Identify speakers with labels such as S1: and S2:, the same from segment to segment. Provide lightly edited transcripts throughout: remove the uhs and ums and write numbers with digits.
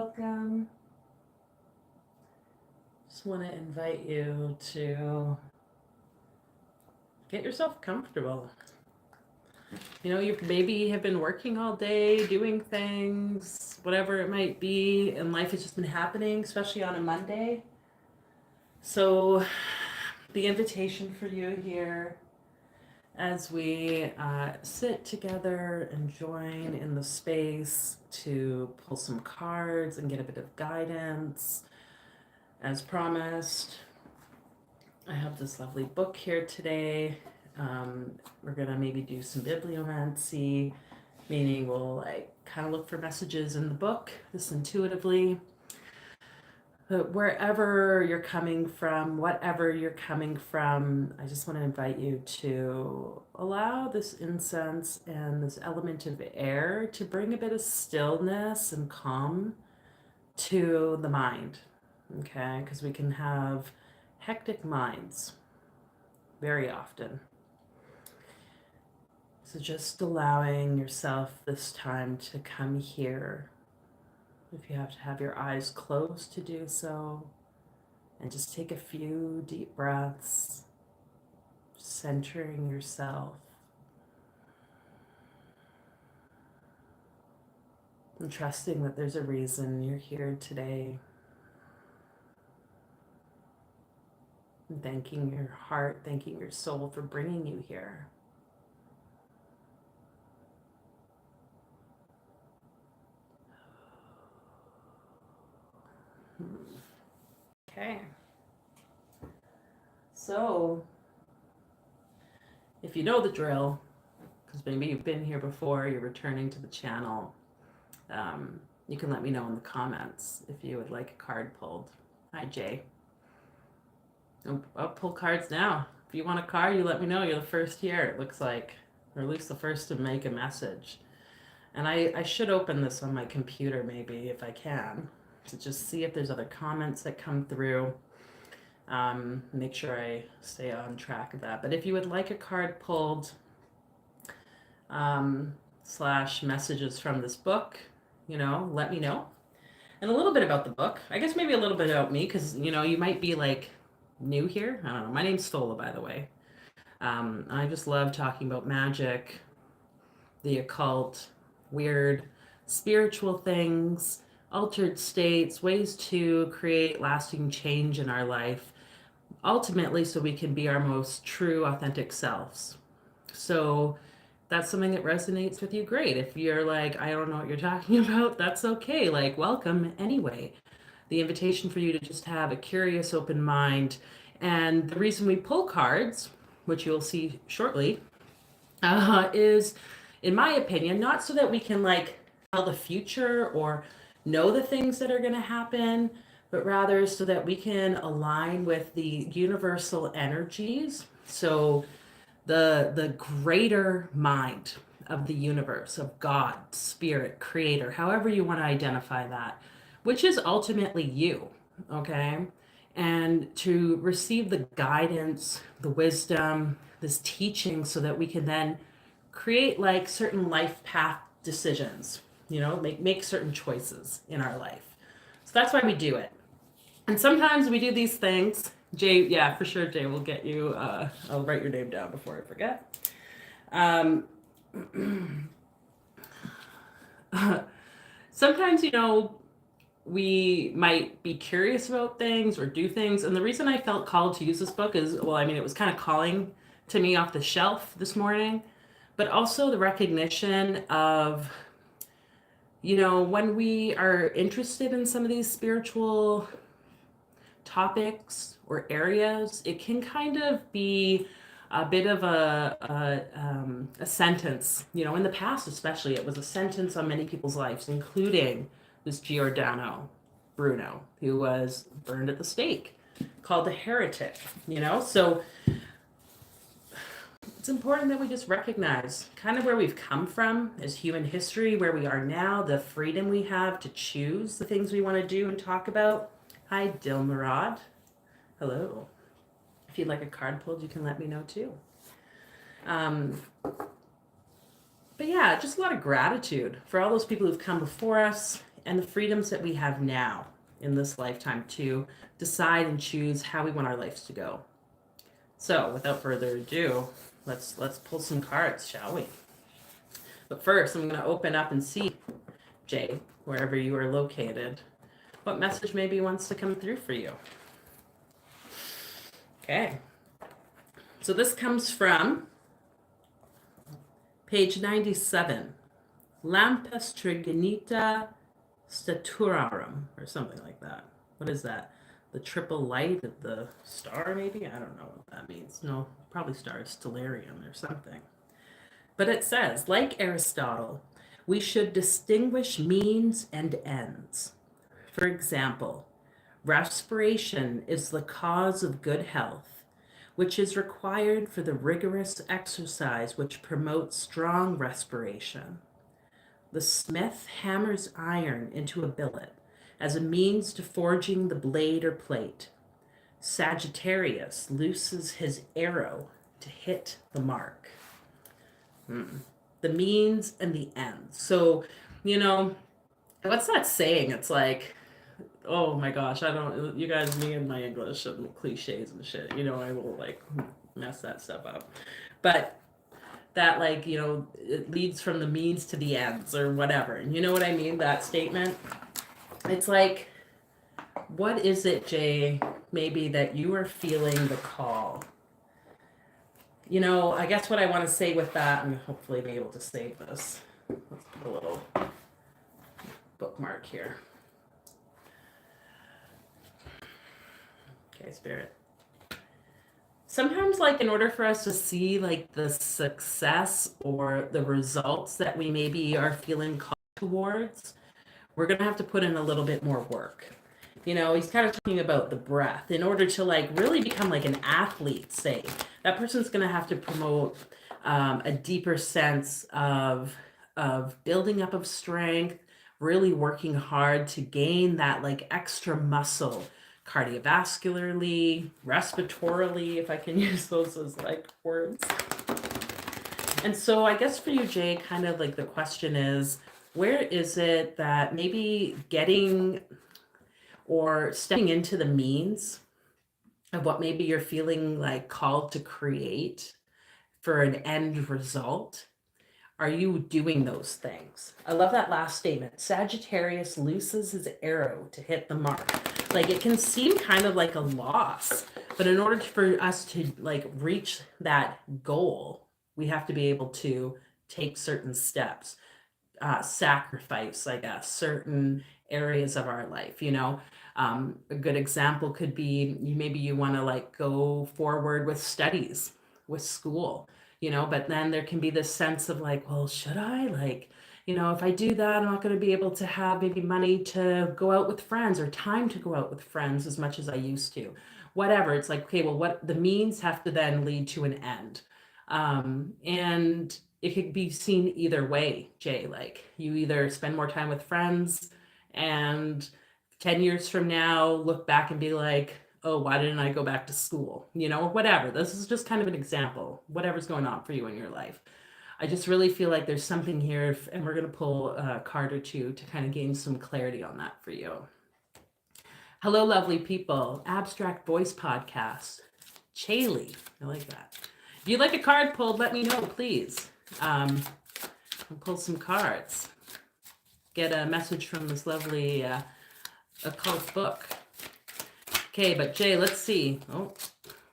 S1: welcome. Just want to invite you to get yourself comfortable. You know, you maybe have been working all day, doing things, whatever it might be, and life has just been happening, especially on a Monday. So, the invitation for you here as we sit together and join in the space to pull some cards and get a bit of guidance. As promised, I have this lovely book here today. We're gonna maybe do some bibliomancy, meaning we'll like kind of look for messages in the book, this intuitively. But wherever you're coming from, whatever you're coming from, I just want to invite you to allow this incense and this element of air to bring a bit of stillness and calm to the mind, okay? Because we can have hectic minds very often. So just allowing yourself this time to come here. If you have to have your eyes closed to do so, and just take a few deep breaths, centering yourself. And trusting that there's a reason you're here today. And thanking your heart, thanking your soul for bringing you here. Okay. So, if you know the drill, because maybe you've been here before, you're returning to the channel, you can let me know in the comments if you would like a card pulled. Hi, Jay. I'll pull cards now. If you want a card, you let me know. You're the first here, it looks like, or at least the first to make a message. And I should open this on my computer maybe if I can, to just see if there's other comments that come through. Make sure I stay on track of that. But if you would like a card pulled, slash messages from this book, you know, let me know. And a little bit about the book. I guess maybe a little bit about me, because, you know, you might be like new here. I don't know. My name's Fola, by the way. I just love talking about magic, the occult, weird, spiritual things, altered states, ways to create lasting change in our life, ultimately so we can be our most true, authentic selves. So that's something that resonates with you, great. If you're like, I don't know what you're talking about, that's okay. Like, welcome anyway. The invitation for you to just have a curious, open mind. And the reason we pull cards, which you'll see shortly, is, in my opinion, not so that we can like tell the future or know the things that are going to happen, but rather so that we can align with the universal energies. So the greater mind of the universe, of God, spirit, creator, however you want to identify that, which is ultimately you, okay? And to receive the guidance, the wisdom, this teaching, so that we can then create like certain life path decisions, you know, make certain choices in our life. So that's why we do it. And sometimes we do these things. Jay, yeah, for sure, Jay, we'll get you. I'll write your name down before I forget. Sometimes, you know, we might be curious about things or do things. And the reason I felt called to use this book is, well, I mean, it was kind of calling to me off the shelf this morning, but also the recognition of, you know, when we are interested in some of these spiritual topics or areas, it can kind of be a bit of a sentence. You know, in the past especially, it was a sentence on many people's lives, including this Giordano Bruno, who was burned at the stake, called a heretic, you know? So it's important that we just recognize kind of where we've come from as human history, where we are now, the freedom we have to choose the things we want to do and talk about. Hi, Dilmarad. Hello. If you'd like a card pulled, you can let me know too. But yeah, just a lot of gratitude for all those people who've come before us and the freedoms that we have now in this lifetime to decide and choose how we want our lives to go. So without further ado, let's pull some cards, shall we? But first, I'm going to open up and see, Jay, wherever you are located, what message maybe wants to come through for you. Okay. So this comes from page 97, Lampus Trigonita Staturarum, or something like that. What is that? The triple light of the star, maybe? I don't know what that means. No, probably star is stellarium or something. But it says, like Aristotle, we should distinguish means and ends. For example, respiration is the cause of good health, which is required for the rigorous exercise which promotes strong respiration. The smith hammers iron into a billet as a means to forging the blade or plate. Sagittarius looses his arrow to hit the mark. The means and the ends. So, what's that saying? It's like, oh my gosh, you guys, me and my English and cliches and shit, I will like mess that stuff up. But that it leads from the means to the ends or whatever. You know what I mean? That statement. It's like, what is it, Jay, maybe that you are feeling the call? I guess what I want to say with that, and hopefully be able to save this. Let's put a little bookmark here. Okay, Spirit. Sometimes, in order for us to see, the success or the results that we maybe are feeling called towards, we're going to have to put in a little bit more work. He's kind of talking about the breath. In order to, really become, an athlete, say, that person's going to have to promote a deeper sense of building up of strength, really working hard to gain that, extra muscle, cardiovascularly, respiratorily, if I can use those as words. And so I guess for you, Jay, kind of the question is, where is it that maybe getting or stepping into the means of what maybe you're feeling called to create for an end result? Are you doing those things? I love that last statement. Sagittarius looses his arrow to hit the mark. It can seem kind of like a loss, but in order for us to reach that goal, we have to be able to take certain steps, sacrifice, I guess, certain areas of our life. A good example could be maybe you want to go forward with studies, with school. But then there can be this sense of well, should I if I do that, I'm not going to be able to have maybe money to go out with friends or time to go out with friends as much as I used to, whatever. It's okay, well, what the means have to then lead to an end. And it could be seen either way, Jay, you either spend more time with friends and 10 years from now, look back and be oh, why didn't I go back to school? Whatever. This is just kind of an example, whatever's going on for you in your life. I just really feel like there's something here, and we're going to pull a card or two to kind of gain some clarity on that for you. Hello, lovely people. Abstract Voice Podcast. Chaley. I like that. If you'd like a card pulled, let me know, please. I'll pull some cards. Get a message from this lovely occult book. Okay, but Jay, let's see. Oh,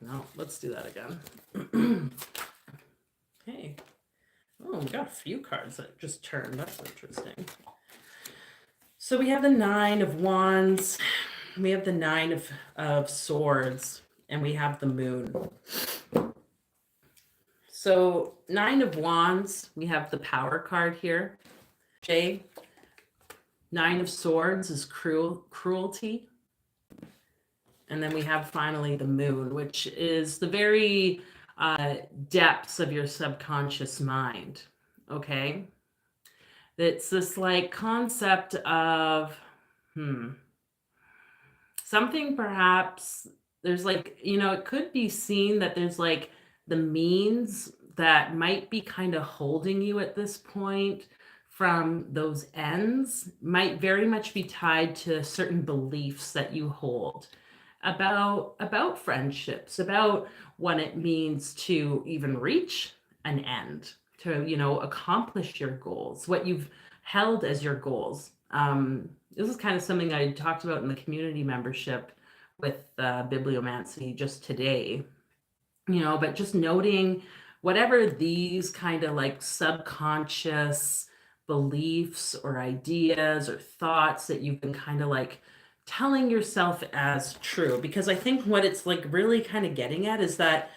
S1: no, let's do that again. Okay. Oh, we got a few cards that just turned. That's interesting. So we have the Nine of Wands, we have the Nine of Swords, and we have the Moon. So Nine of Wands, we have the Power card here. Jay, Nine of Swords is cruelty. And then we have finally the Moon, which is the very depths of your subconscious mind. Okay. It's this concept of, something perhaps there's it could be seen that there's the means that might be kind of holding you at this point from those ends might very much be tied to certain beliefs that you hold about friendships, about what it means to even reach an end, to accomplish your goals, what you've held as your goals. This is kind of something I talked about in the community membership with bibliomancy just today, but just noting whatever these kind of like subconscious beliefs or ideas or thoughts that you've been kind of like telling yourself as true. Because I think what it's like really kind of getting at is that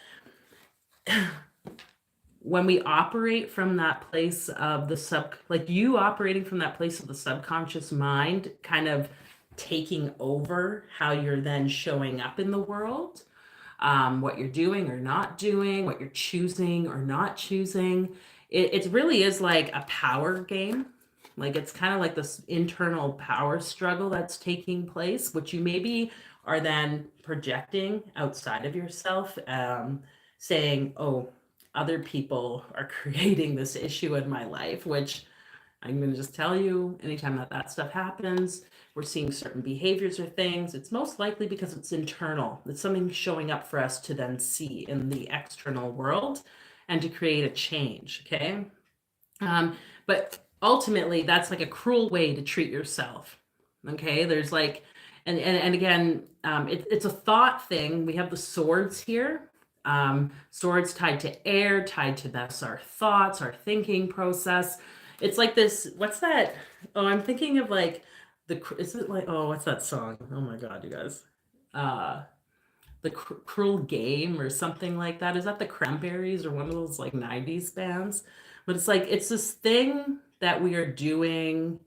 S1: when we operate from that place of like you operating from that place of the subconscious mind, kind of taking over how you're then showing up in the world, what you're doing or not doing, what you're choosing or not choosing. It really is like a power game. Like it's kind of like this internal power struggle that's taking place, which you maybe are then projecting outside of yourself, saying, oh, other people are creating this issue in my life, which I'm going to just tell you, anytime that stuff happens, we're seeing certain behaviors or things, it's most likely because it's internal. It's something showing up for us to then see in the external world and to create a change, okay? But ultimately, that's like a cruel way to treat yourself, okay? There's like, and again, it's a thought thing. We have the swords here. Swords tied to air, tied to this, our thoughts, our thinking process. It's like this, what's that? Oh, I'm thinking of like is it like, oh, what's that song? Oh my God, you guys. The Cruel Game or something like that. Is that the Cranberries or one of those like 90s bands? But it's like, it's this thing that we are doing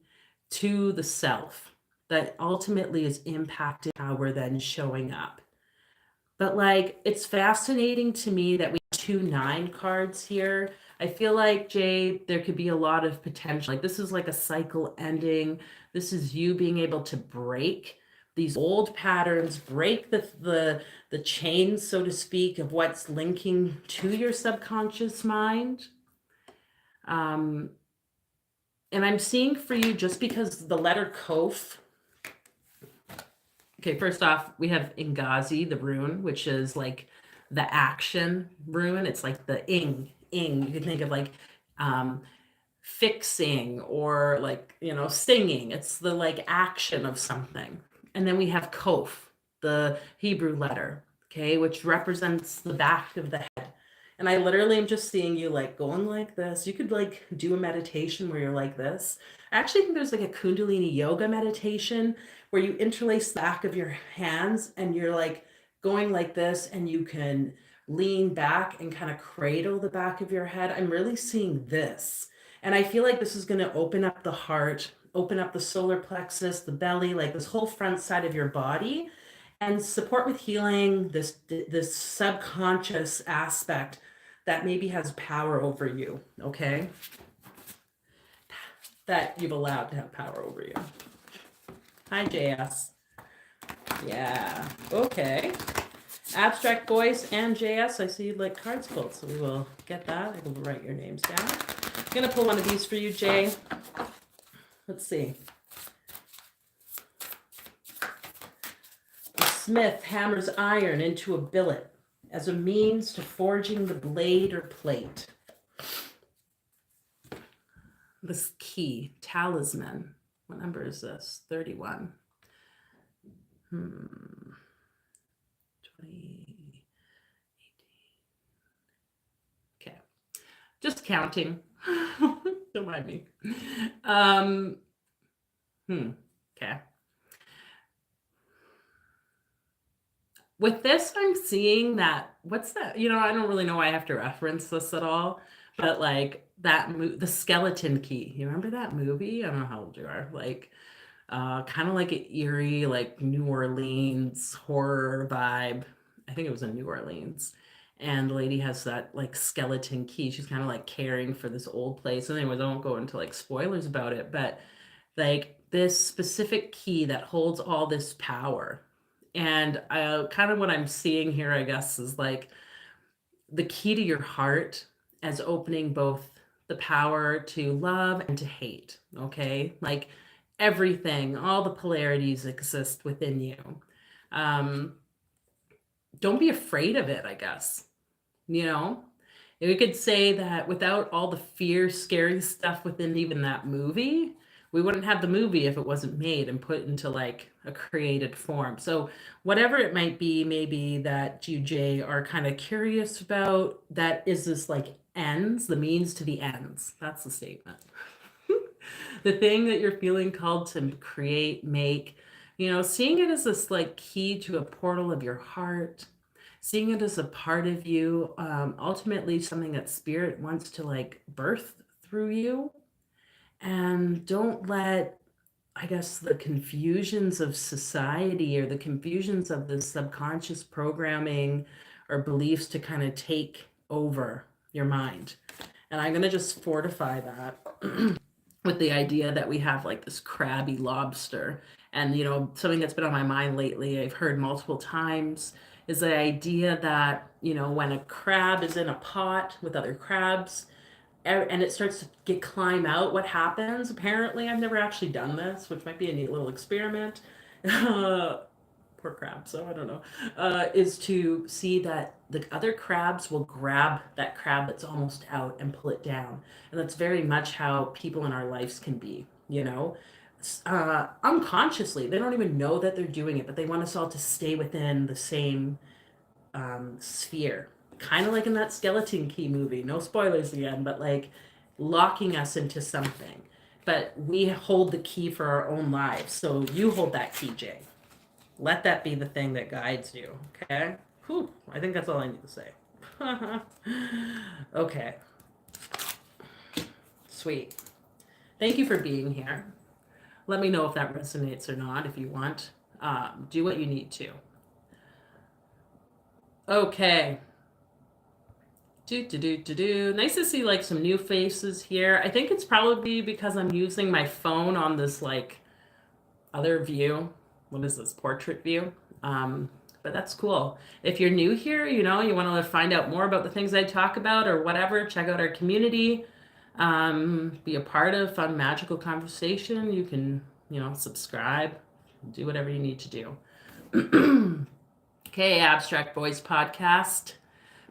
S1: to the self that ultimately is impacting how we're then showing up. But like, it's fascinating to me that we have 2 9 cards here. I feel like, Jay, there could be a lot of potential. Like this is like a cycle ending. This is you being able to break these old patterns, break the chains, so to speak, of what's linking to your subconscious mind. And I'm seeing for you, just because the letter Kof. Okay, first off, we have Ingazi, the rune, which is like the action rune. It's like the ing. You can think of like fixing or like, singing. It's the like action of something. And then we have Kof, the Hebrew letter, okay, which represents the back of the head. And I literally am just seeing you like going like this. You could like do a meditation where you're like this. I actually think there's like a Kundalini yoga meditation where you interlace the back of your hands and you're like going like this, and you can lean back and kind of cradle the back of your head. I'm really seeing this. And I feel like this is going to open up the heart, open up the solar plexus, the belly, like this whole front side of your body, and support with healing this subconscious aspect that maybe has power over you, okay? That you've allowed to have power over you. Hi, JS. Yeah, okay. Abstract Voice and JS, I see you'd like cards pulled, so we will get that. I will write your names down. I'm going to pull one of these for you, Jay. Let's see. The smith hammers iron into a billet as a means to forging the blade or plate. This key, talisman. What number is this? 31. 20, 18. Okay. Just counting. Don't mind me. Okay. With this, I'm seeing that, what's that? I don't really know why I have to reference this at all, but like the Skeleton Key. You remember that movie? I don't know how old you are. Like, kind of like an eerie, like New Orleans horror vibe. I think it was in New Orleans. And the lady has that like skeleton key. She's kind of like caring for this old place. And anyways, I won't go into like spoilers about it, but like this specific key that holds all this power. And kind of what I'm seeing here, I guess, is like the key to your heart as opening both the power to love and to hate. Okay. Like everything, all the polarities exist within you. Um, don't be afraid of it, I guess. You know, we could say that without all the fear, scary stuff within even that movie, we wouldn't have the movie if it wasn't made and put into like a created form. So, whatever it might be, maybe that you, Jay, are kind of curious about, that is this like ends, the means to the ends. That's the statement. The thing that you're feeling called to create, make, seeing it as this like key to a portal of your heart, seeing it as a part of you, ultimately something that spirit wants to like birth through you. And don't let, I guess, the confusions of society or the confusions of the subconscious programming or beliefs to kind of take over your mind. And I'm going to just fortify that with the idea that we have like this crabby lobster. And, something that's been on my mind lately, I've heard multiple times, is the idea that, when a crab is in a pot with other crabs, and it starts to climb out, what happens? Apparently, I've never actually done this, which might be a neat little experiment. Poor crab, so I don't know. Is to see that the other crabs will grab that crab that's almost out and pull it down. And that's very much how people in our lives can be, unconsciously. They don't even know that they're doing it, but they want us all to stay within the same sphere. Kind of like in that Skeleton Key movie. No spoilers again, but like locking us into something. But we hold the key for our own lives. So you hold that key, Jay. Let that be the thing that guides you. Okay? Whew, I think that's all I need to say. Okay. Sweet. Thank you for being here. Let me know if that resonates or not, if you want. Do what you need to. Okay. Nice to see like some new faces here. I think it's probably because I'm using my phone on this like other view. What is this, portrait view? But that's cool. If you're new here, you want to find out more about the things I talk about or whatever, check out our community. Be a part of fun, magical conversation. You can, subscribe, do whatever you need to do. Okay, Abstract Voice Podcast.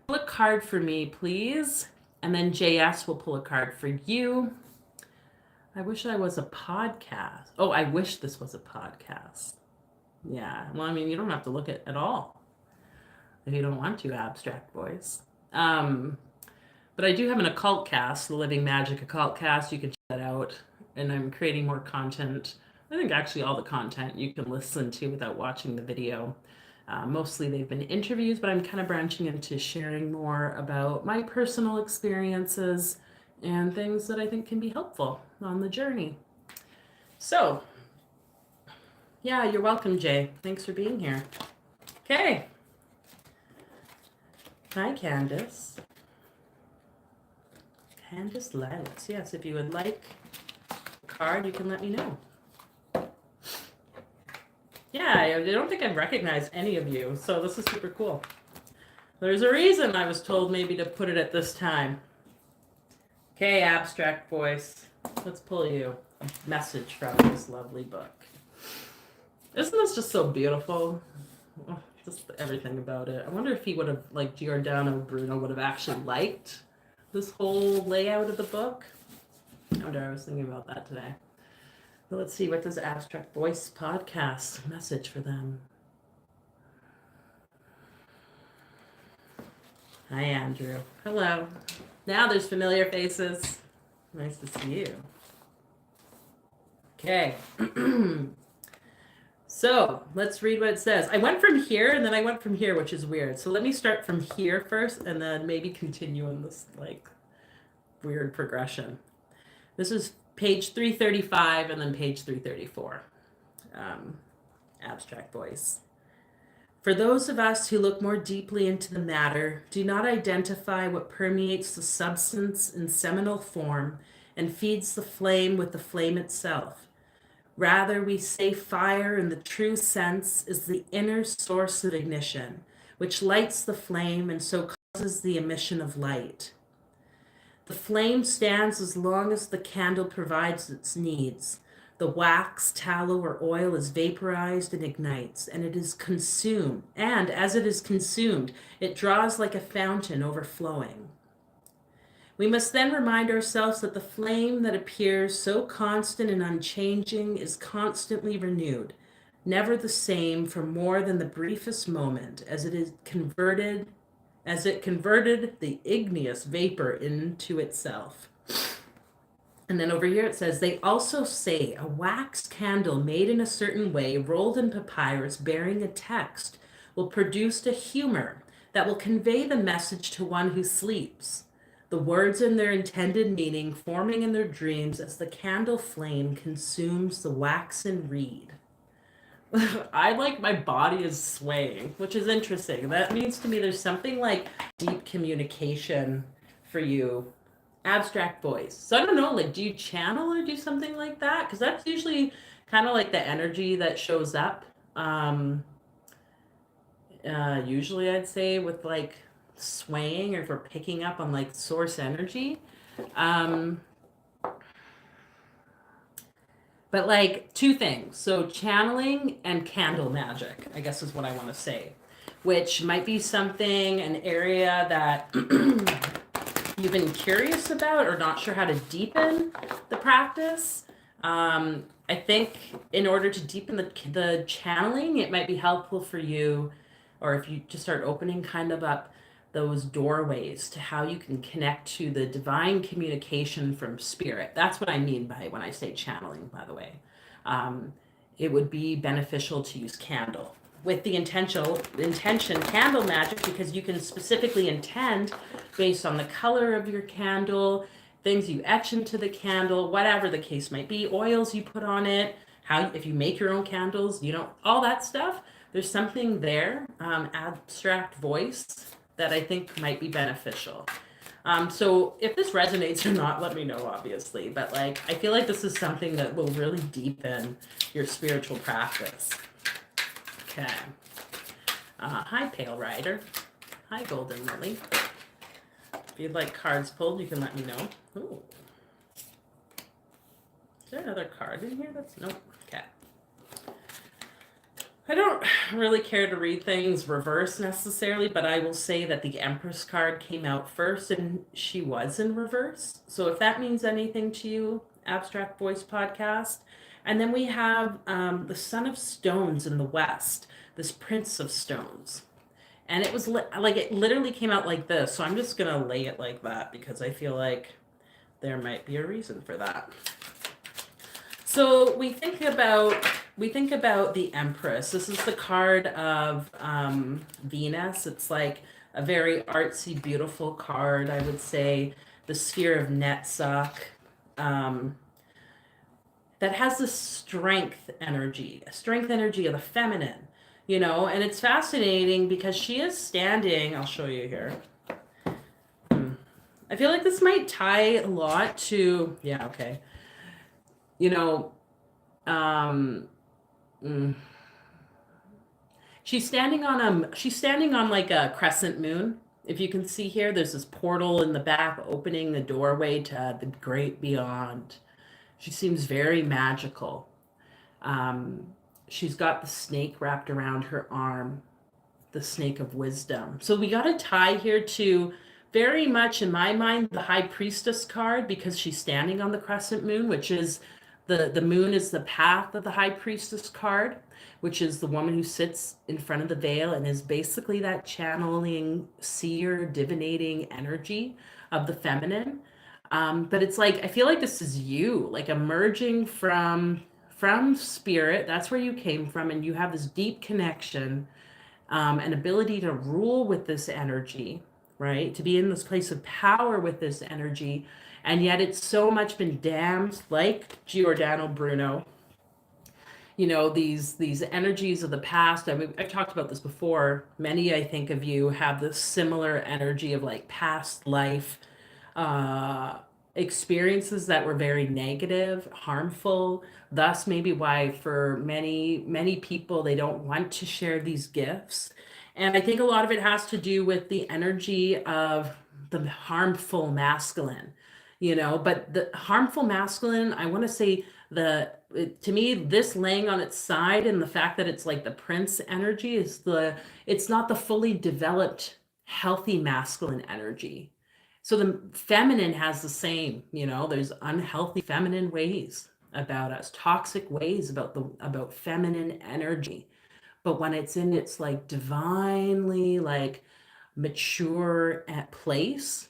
S1: Pull a card for me, please. And then JS will pull a card for you. I wish I was a podcast. Oh, I wish this was a podcast. Yeah, well, I mean, you don't have to look at all if you don't want to, Abstract Voice. But I do have an occult cast, the Living Magic Occult Cast. You can check that out. And I'm creating more content. I think actually all the content you can listen to without watching the video. Mostly they've been interviews, but I'm kind of branching into sharing more about my personal experiences and things that I think can be helpful on the journey. So, yeah, you're welcome, Jay. Thanks for being here. Okay. Hi, Candace. Candace Lilacs. Yes, if you would like a card, you can let me know. Yeah, I don't think I've recognized any of you, so this is super cool. There's a reason I was told maybe to put it at this time. Okay, Abstract Voice. Let's pull you a message from this lovely book. Isn't this just so beautiful? Oh, just everything about it. I wonder if he would have, like Giordano Bruno, would have actually liked this whole layout of the book. I wonder, I was thinking about that today. But let's see, what does Abstract Voice Podcast message for them? Hi, Andrew. Hello. Now there's familiar faces. Nice to see you. Okay. So let's read what it says. I went from here and then I went from here, which is weird. So let me start from here first and then maybe continue in this like weird progression. This is page 335 and then page 334. Abstract Voice. For those of us who look more deeply into the matter, do not identify what permeates the substance in seminal form and feeds the flame with the flame itself. Rather, we say fire in the true sense is the inner source of ignition, which lights the flame and so causes the emission of light. The flame stands as long as the candle provides its needs. The wax, tallow, or oil is vaporized and ignites, and it is consumed. And as it is consumed, it draws like a fountain overflowing. We must then remind ourselves that the flame that appears so constant and unchanging is constantly renewed, never the same for more than the briefest moment, as it converted the igneous vapor into itself. And then over here it says, they also say a wax candle made in a certain way, rolled in papyrus, bearing a text, will produce a humor that will convey the message to one who sleeps. The words and their intended meaning forming in their dreams as the candle flame consumes the waxen reed. I like my body is swaying, which is interesting. That means to me there's something like deep communication for you. Abstract voice. So I don't know, like, do you channel or do something like that? Because that's usually kind of like the energy that shows up. Usually I'd say with like swaying or if we're picking up on like source energy. But like two things. So channeling and candle magic, I guess is what I want to say, which might be something, an area that you've been curious about or not sure how to deepen the practice. I think in order to deepen the channeling, it might be helpful for you, or if you just start opening kind of up those doorways to how you can connect to the divine communication from spirit. That's what I mean by when I say channeling, by the way. It would be beneficial to use candle with the intention candle magic, because you can specifically intend based on the color of your candle, things you etch into the candle, whatever the case might be, oils you put on it, how if you make your own candles, all that stuff. There's something there, abstract voice, that I think might be beneficial. So if this resonates or not, let me know, obviously. But like, I feel like this is something that will really deepen your spiritual practice. Okay. Hi, Pale Rider. Hi, Golden Lily. If you'd like cards pulled, you can let me know. Ooh. Is there another card in here? Nope. Okay. I don't really care to read things reverse necessarily, but I will say that the Empress card came out first and she was in reverse. So if that means anything to you, Abstract Voice Podcast. And then we have the Son of Stones in the West, this Prince of Stones. And it was like, it literally came out like this. So I'm just going to lay it like that because I feel like there might be a reason for that. So we think about the Empress. This is the card of Venus. It's like a very artsy, beautiful card, I would say. The sphere of Netzach, that has this strength energy of the feminine, and it's fascinating because she is standing. I'll show you here. I feel like this might tie a lot to, yeah, okay. She's standing on like a crescent moon. If you can see here, there's this portal in the back opening the doorway to the great beyond. She seems very magical. She's got the snake wrapped around her arm, the snake of wisdom. So we got a tie here to, very much in my mind, the High Priestess card, because she's standing on the crescent moon, which is the moon is the path of the High Priestess card, which is the woman who sits in front of the veil and is basically that channeling, seer, divinating energy of the feminine. But it's like, I feel like this is you, like emerging from spirit. That's where you came from, and you have this deep connection, an ability to rule with this energy, right? To be in this place of power with this energy. And yet it's so much been damned, like Giordano Bruno. These energies of the past. I mean, I've talked about this before. Many, I think, of you have this similar energy of like past life experiences that were very negative, harmful. Thus, maybe why for many people, they don't want to share these gifts. And I think a lot of it has to do with the energy of the harmful masculine, but the harmful masculine, I want to say to me, this laying on its side and the fact that it's like the prince energy it's not the fully developed, healthy masculine energy. So the feminine has the same, there's unhealthy feminine ways about us, toxic ways about feminine energy. But when it's in its like divinely like mature at place,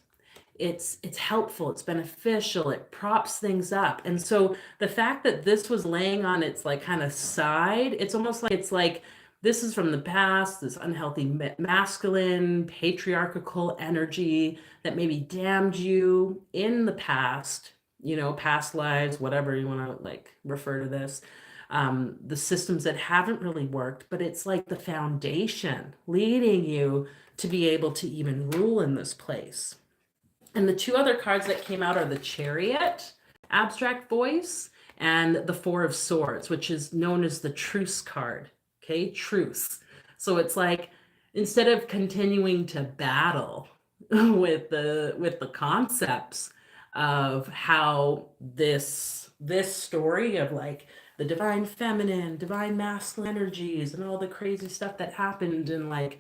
S1: it's helpful, it's beneficial, it props things up. And so the fact that this was laying on its like kind of side, it's almost like it's like this is from the past, this unhealthy masculine patriarchal energy that maybe damned you in the past, past lives, whatever you want to like refer to this, the systems that haven't really worked, but it's like the foundation leading you to be able to even rule in this place. And the two other cards that came out are the Chariot, abstract voice, and the Four of Swords, which is known as the Truce card. Okay, truce. So it's like instead of continuing to battle with the concepts of how this story of like the divine feminine, divine masculine energies, and all the crazy stuff that happened in like,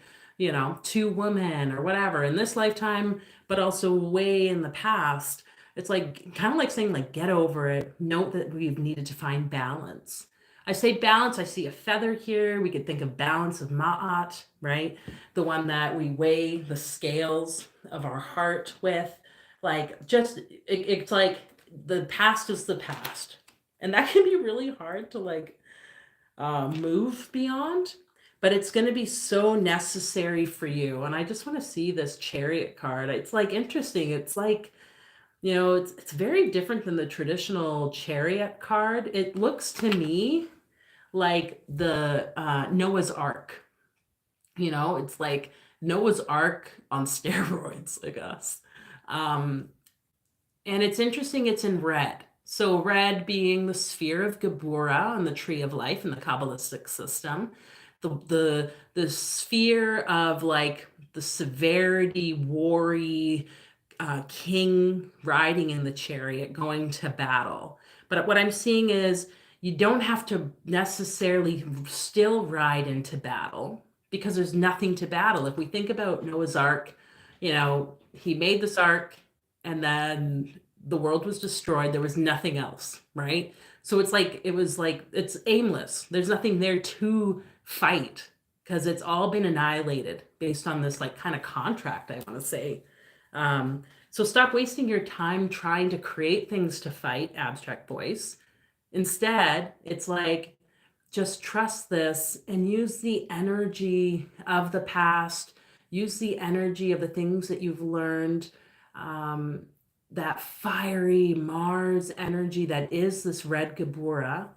S1: two women or whatever in this lifetime, but also way in the past. It's like kind of like saying like get over it. Note that we've needed to find balance. I say balance, I see a feather here. We could think of balance of Ma'at, right? The one that we weigh the scales of our heart with. Like just it's like the past is the past. And that can be really hard to like move beyond, but it's going to be so necessary for you. And I just want to see this Chariot card. It's like interesting. It's like, it's very different than the traditional Chariot card. It looks to me like the Noah's Ark. It's like Noah's Ark on steroids, I guess. And it's interesting, it's in red. So red being the sphere of Geburah and the tree of life in the Kabbalistic system. The sphere of like the severity, worry, king riding in the chariot going to battle. But what I'm seeing is you don't have to necessarily still ride into battle because there's nothing to battle. If we think about Noah's Ark, he made this ark and then the world was destroyed. There was nothing else, right? So it's aimless. There's nothing there to fight because it's all been annihilated based on this like kind of contract, I want to say. So stop wasting your time trying to create things to fight, abstract voice. Instead, it's like just trust this and use the energy of the past, use the energy of the things that you've learned, that fiery Mars energy that is this red Geburah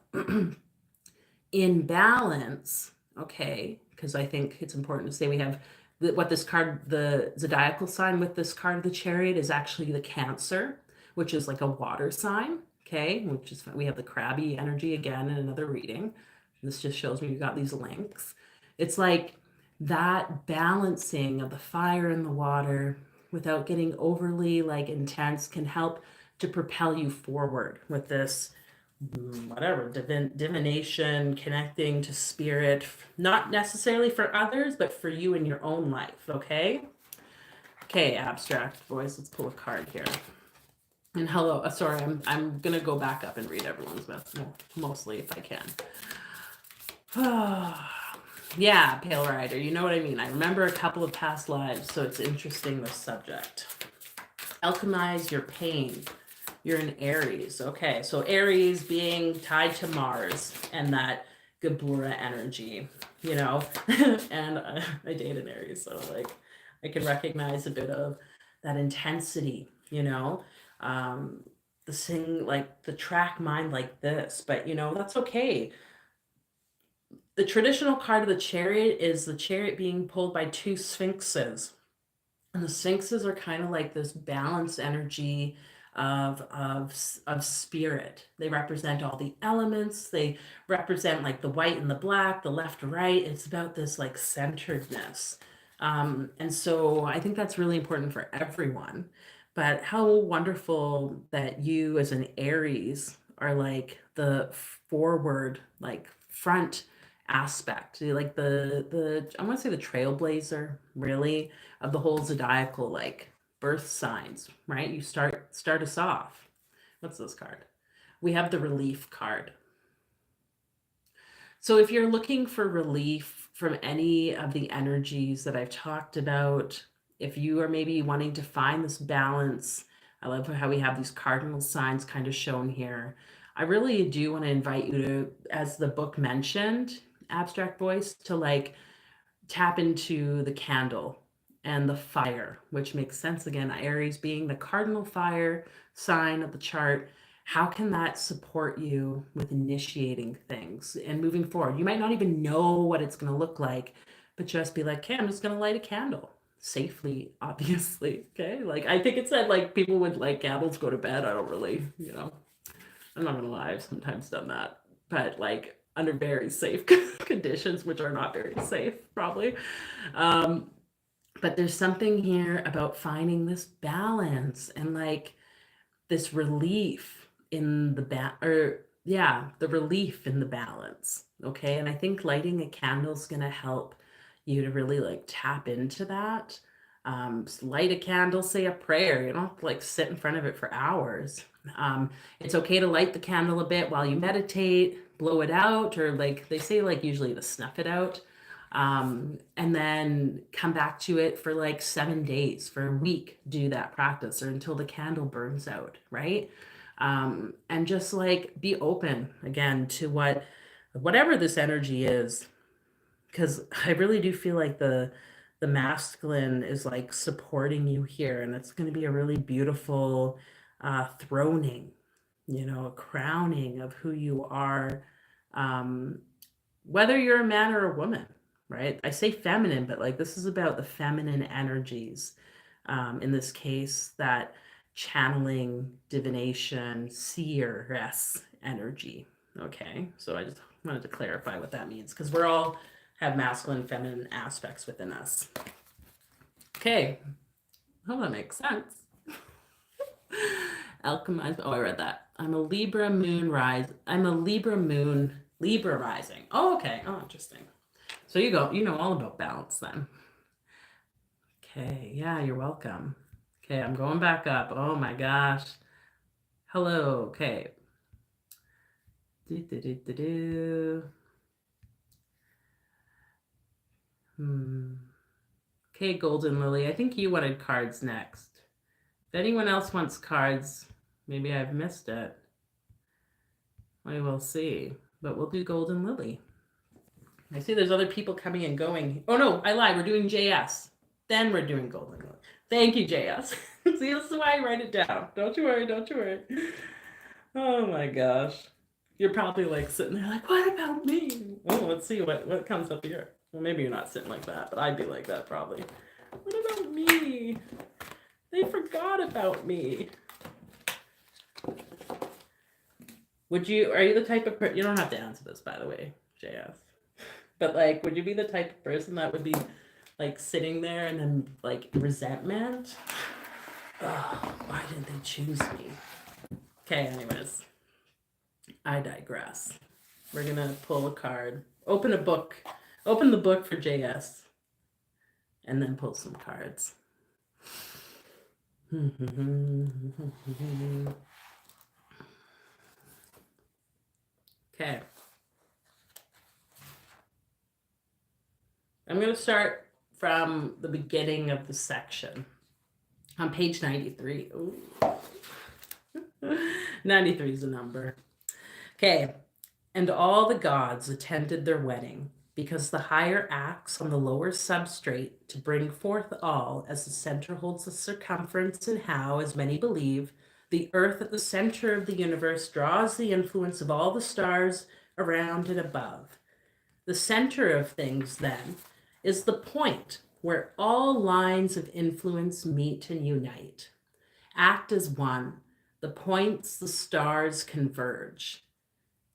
S1: in balance, okay? Because I think it's important to say we have what this card, the zodiacal sign with this card of the Chariot is actually the Cancer, which is like a water sign, okay? Which is, we have the crabby energy again in another reading. This just shows me you got these links. It's like that balancing of the fire and the water without getting overly like intense can help to propel you forward with this whatever divination, connecting to spirit, not necessarily for others but for you in your own life. Okay, abstract voice, let's pull a card here. And hello, sorry, I'm gonna go back up and read everyone's mostly if I can. Yeah, Pale Rider, you know what I mean. I remember a couple of past lives, so it's interesting, this subject. Alchemize your pain. You're in Aries. Okay, so Aries being tied to Mars and that Geburah energy, and I date an Aries, so like I can recognize a bit of that intensity, the thing like the track mind like this, but that's okay. The traditional card of the Chariot is the Chariot being pulled by two Sphinxes. And the Sphinxes are kind of like this balanced energy of spirit. They represent all the elements. They represent like the white and the black, the left, right. It's about this like centeredness. And so I think that's really important for everyone. But how wonderful that you as an Aries are like the forward, like front aspect, like the I want to say the trailblazer, really, of the whole zodiacal like birth signs, right? You start us off. What's this card? We have the relief card. So if you're looking for relief from any of the energies that I've talked about, if you are maybe wanting to find this balance, I love how we have these cardinal signs kind of shown here. I really do want to invite you to, as the book mentioned, Abstract Voice, to like tap into the candle and the fire, which makes sense again. Aries being the cardinal fire sign of the chart. How can that support you with initiating things and moving forward? You might not even know what it's going to look like, but just be like, okay, I'm just going to light a candle safely, obviously. Okay. Like, I think it said like people would like candles go to bed. I don't really, I'm not gonna lie, I've sometimes done that, but like under very safe conditions, which are not very safe, probably. Um, but there's something here about finding this balance and like this relief in the relief in the balance. Okay. And I think lighting a candle is going to help you to really like tap into that. Just light a candle, say a prayer. You don't have to like sit in front of it for hours. It's okay to light the candle a bit while you meditate, blow it out, or like they say, like usually to snuff it out. And then come back to it for like 7 days, for a week, do that practice or until the candle burns out, right? And just like be open again to whatever this energy is, because I really do feel like the masculine is like supporting you here, and it's going to be a really beautiful throning, a crowning of who you are, um, whether you're a man or a woman, right? I say feminine, but like this is about the feminine energies, in this case, that channeling, divination, seeress energy. Okay, so I just wanted to clarify what that means because we're all have masculine, feminine aspects within us. Okay, oh, that makes sense. Alchemize. Oh, I read that. I'm a Libra moon rise. I'm a Libra moon, Libra rising. Oh, okay. Oh, interesting. So you go, you know all about balance then. Okay, yeah, you're welcome. Okay, I'm going back up. Oh my gosh. Hello. Okay. Do, do, do, do, do. Okay, Golden Lily. I think you wanted cards next. If anyone else wants cards, maybe I've missed it. We will see. But we'll do Golden Lily. I see there's other people coming and going. Oh no, I lied. We're doing JS. Then we're doing Golden Lily. Thank you, JS. See, this is why I write it down. Don't you worry, don't you worry. Oh my gosh. You're probably like sitting there like, what about me? Oh, let's see what comes up here. Well, maybe you're not sitting like that, but I'd be like that probably. What about me? They forgot about me. Are you the type of person, you don't have to answer this, by the way, JS. But like, would you be the type of person that would be like sitting there and then like resentment? Oh, why didn't they choose me? Okay, anyways, I digress. We're gonna pull a card, open the book for JS, and then pull some cards. Okay. I'm going to start from the beginning of the section on page 93. Ooh. 93 is a number. Okay. And all the gods attended their wedding, because the higher acts on the lower substrate to bring forth all, as the center holds the circumference, and how, as many believe, the earth at the center of the universe draws the influence of all the stars around and above. The center of things, then, is the point where all lines of influence meet and unite. Act as one. The points, the stars converge.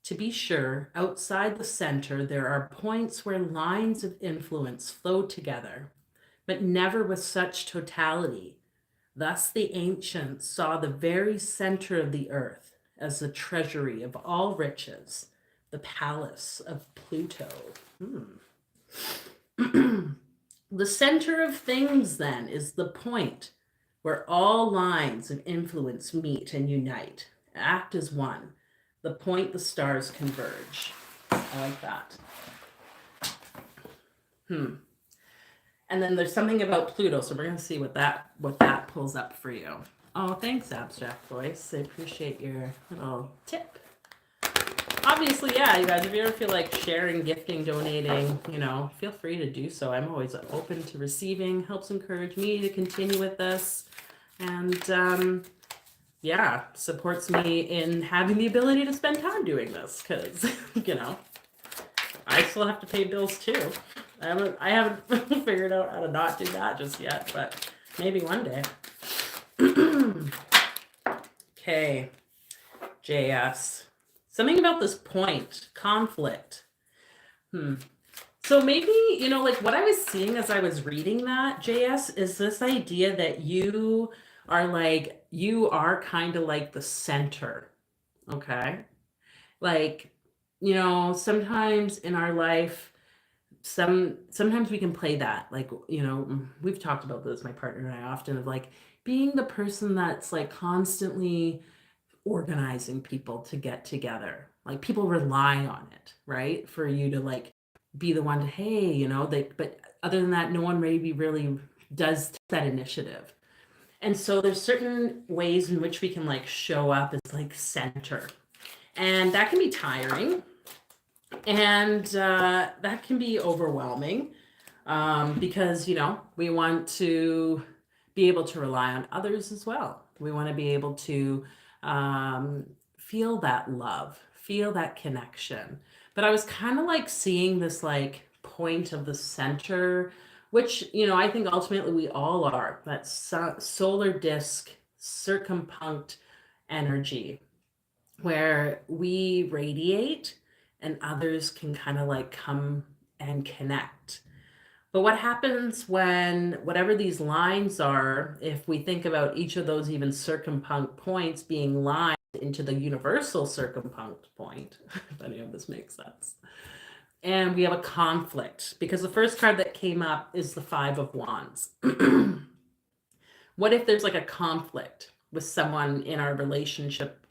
S1: To be sure, outside the center, there are points where lines of influence flow together. but never with such totality. Thus the ancients saw the very center of the earth as the treasury of all riches, the palace of Pluto. The center of things, then, is the point where all lines of influence meet and unite, act as one, the point the stars converge. I like that. And then there's something about Pluto, so we're going to see what that pulls up for you. Oh, thanks, Abstract Voice. I appreciate your little tip. Obviously, yeah, you guys, if you ever feel like sharing, gifting, donating, feel free to do so. I'm always open to receiving. Helps encourage me to continue with this. And yeah, supports me in having the ability to spend time doing this because, I still have to pay bills too. I haven't figured out how to not do that just yet, but maybe one day. Okay, JS. Something about this point, conflict. So maybe, what I was seeing as I was reading that, JS, is this idea that you are kind of like the center, okay? Sometimes in our life, sometimes we can play that, we've talked about this, my partner and I often, of being the person that's constantly organizing people to get together. People rely on it, right? For you to be the one to, hey, but other than that, no one maybe really does that initiative. And so there's certain ways in which we can show up as center. And that can be tiring. And that can be overwhelming because, we want to be able to rely on others as well. We want to be able to feel that love, feel that connection. But I was kind of seeing this point of the center, which, I think ultimately we all are, that solar disk circumpunct energy where we radiate and others can kind of come and connect. But what happens when whatever these lines are, if we think about each of those even circumpunct points being lined into the universal circumpunct point, if any of this makes sense, and we have a conflict, because the first card that came up is the Five of Wands. What if there's a conflict with someone in our relationship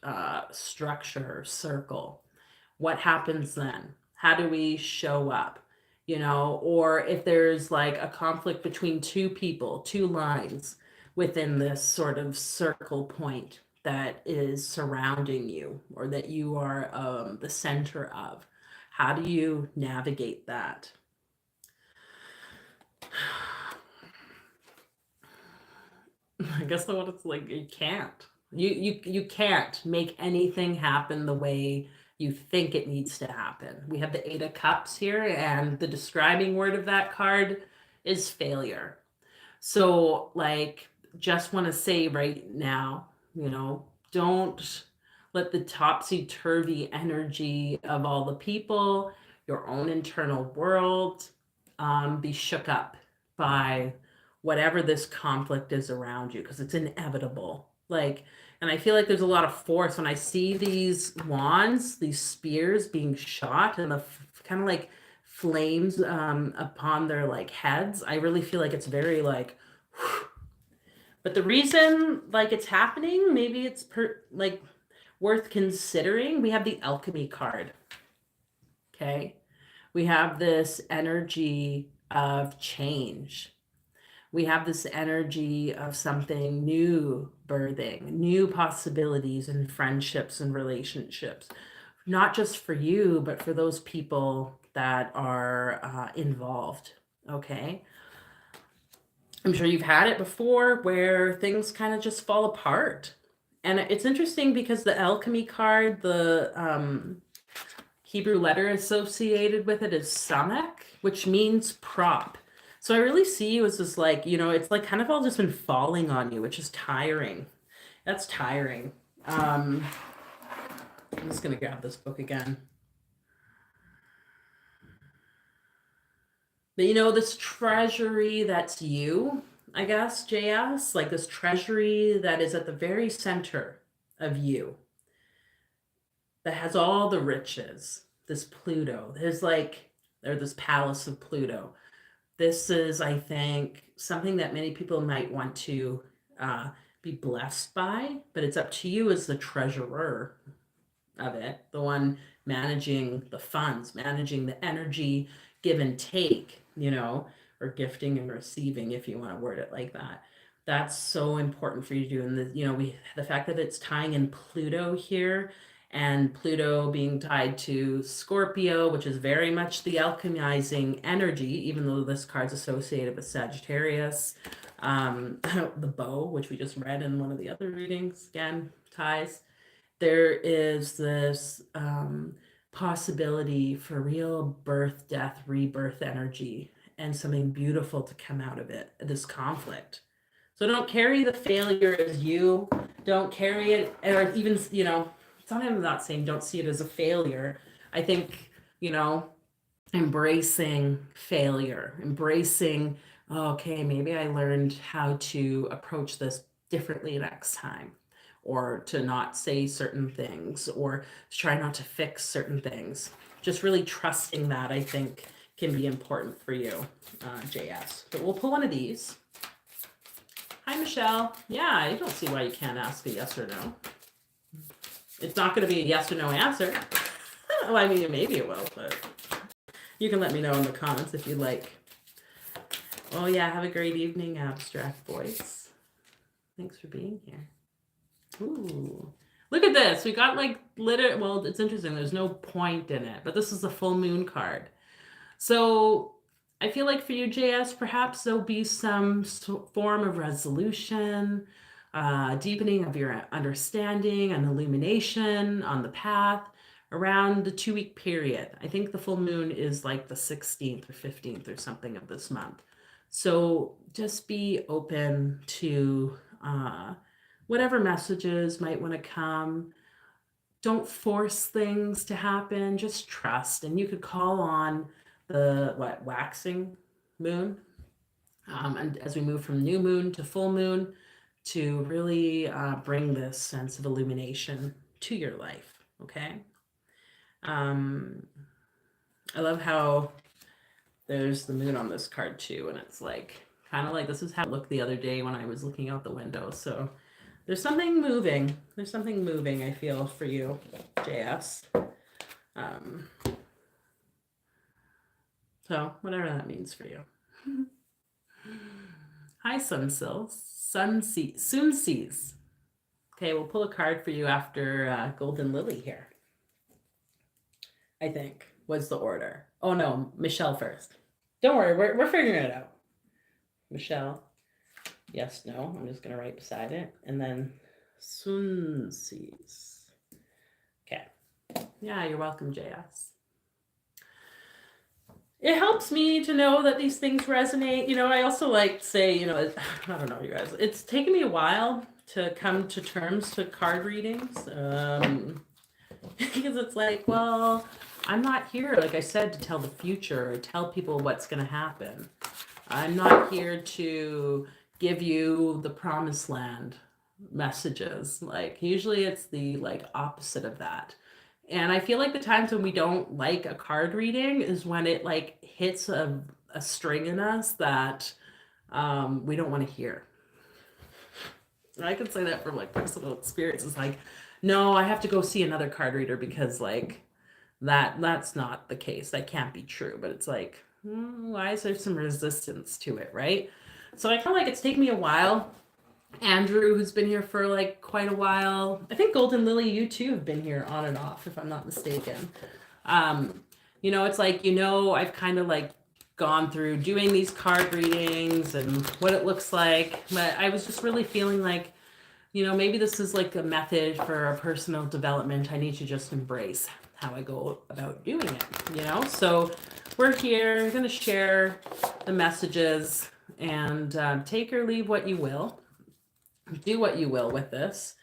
S1: structure or circle? What happens then? How do we show up? Or if there's a conflict between two people, two lines within this sort of circle point that is surrounding you or that you are the center of, how do you navigate that? I guess what it's you can't. You can't make anything happen the way you think it needs to happen. We have the Eight of Cups here, and the describing word of that card is failure. So just want to say right now, don't let the topsy-turvy energy of all the people, your own internal world, be shook up by whatever this conflict is around you, because it's inevitable. And I feel there's a lot of force when I see these wands, these spears being shot, and the kind of flames upon their heads. I really feel it's very but the reason it's happening, maybe it's worth considering. We have the alchemy card. Okay. We have this energy of change. We have this energy of something new birthing, new possibilities in friendships and relationships, not just for you, but for those people that are involved. Okay. I'm sure you've had it before where things kind of just fall apart. And it's interesting because the alchemy card, the Hebrew letter associated with it is samek, which means prop. So I really see you as this it's kind of all just been falling on you, which is tiring. That's tiring. I'm just going to grab this book again. But you know, this treasury that's you, I guess, JS, like this treasury that is at the very center of you, that has all the riches, this Pluto. There's like, or this palace of Pluto. This is, I think, something that many people might want to uh, be blessed by, but it's up to you as the treasurer of it, the one managing the funds, managing the energy, give and take, or gifting and receiving, if you want to word it like that. That's so important for you to do. And the fact that it's tying in Pluto here, and Pluto being tied to Scorpio, which is very much the alchemizing energy, even though this card's associated with Sagittarius. The bow, which we just read in one of the other readings, again, ties. There is this possibility for real birth, death, rebirth energy and something beautiful to come out of it, this conflict. So don't carry the failure as you, don't carry it, or even, sometimes I'm not saying don't see it as a failure. I think, embracing failure, embracing, okay, maybe I learned how to approach this differently next time, or to not say certain things, or try not to fix certain things. Just really trusting that, I think, can be important for you, JS. But we'll pull one of these. Hi, Michelle. Yeah, I don't see why you can't ask a yes or no. It's not going to be a yes or no answer. Well, I mean, maybe it will, but you can let me know in the comments if you'd like. Oh, yeah, have a great evening, Abstract Voice. Thanks for being here. Ooh, look at this. We got like well, it's interesting. There's no point in it, but this is the full moon card. So I feel like for you, JS, perhaps there'll be some form of resolution, deepening of your understanding and illumination on the path around the 2-week period. I think the full moon is like the 16th or 15th or something of this month. So just be open to whatever messages might want to come. Don't force things to happen. Just trust. And you could call on the waxing moon, and as we move from new moon to full moon, to really bring this sense of illumination to your life. Okay. I love how there's the moon on this card too, and it's like kind of like this is how it looked the other day when I was looking out the window. So there's something moving. There's something moving, I feel, for you, JS. So whatever that means for you. Hi, Soon Seas. Okay, we'll pull a card for you after Golden Lily here. I think was the order. Oh no, Michelle first. Don't worry, we're figuring it out. Michelle, yes, no. I'm just gonna write beside it, and then Soon Seas. Okay. Yeah, you're welcome, JS. It helps me to know that these things resonate. I also like to say, I don't know, you guys, it's taken me a while to come to terms to card readings. Because it's like, well, I'm not here, like I said, to tell the future or tell people what's going to happen. I'm not here to give you the promised land messages. Like usually it's the opposite of that. And I feel like the times when we don't like a card reading is when it hits a string in us that we don't want to hear. And I can say that from personal experience. It's like, no, I have to go see another card reader because that's not the case. That can't be true. But it's like, why is there some resistance to it, right? So I feel like it's taken me a while. Andrew, who's been here for quite a while. I think Golden Lily, you too have been here on and off, if I'm not mistaken. It's like, I've kind of gone through doing these card readings and what it looks like. But I was just really feeling like, maybe this is a method for a personal development. I need to just embrace how I go about doing it, So we're here, going to share the messages and take or leave what you will. Do what you will with this.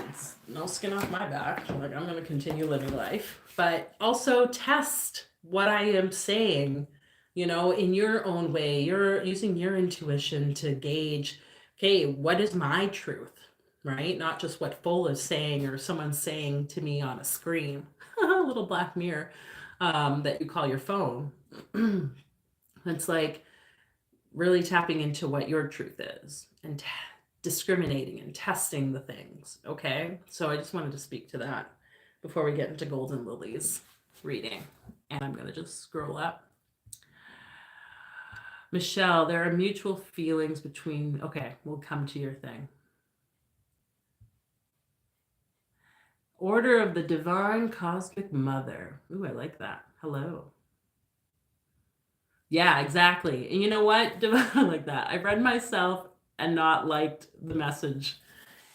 S1: It's no skin off my back. I'm going to continue living life, but also test what I am saying in your own way. You're using your intuition to gauge, okay, what is my truth, right? Not just what Fola is saying or someone's saying to me on a screen, a little black mirror that you call your phone. It's like really tapping into what your truth is and discriminating and testing the things. Okay. So I just wanted to speak to that before we get into Golden Lilies reading. And I'm going to just scroll up. Michelle, there are mutual feelings between. Okay, we'll come to your thing. Order of the Divine Cosmic Mother. Ooh, I like that. Hello. Yeah, exactly. And you know what? I like that. I read myself and not liked the message.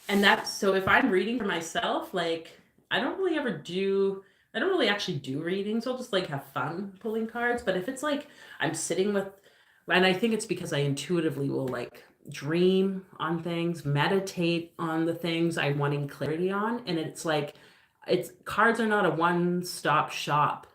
S1: And that's so if I'm reading for myself, like I don't really ever do, I don't really actually do readings. I'll just like have fun pulling cards. But if it's like I'm sitting with, and I think it's because I intuitively will like dream on things, meditate on the things I'm wanting clarity on. And it's like, it's cards are not a one-stop shop,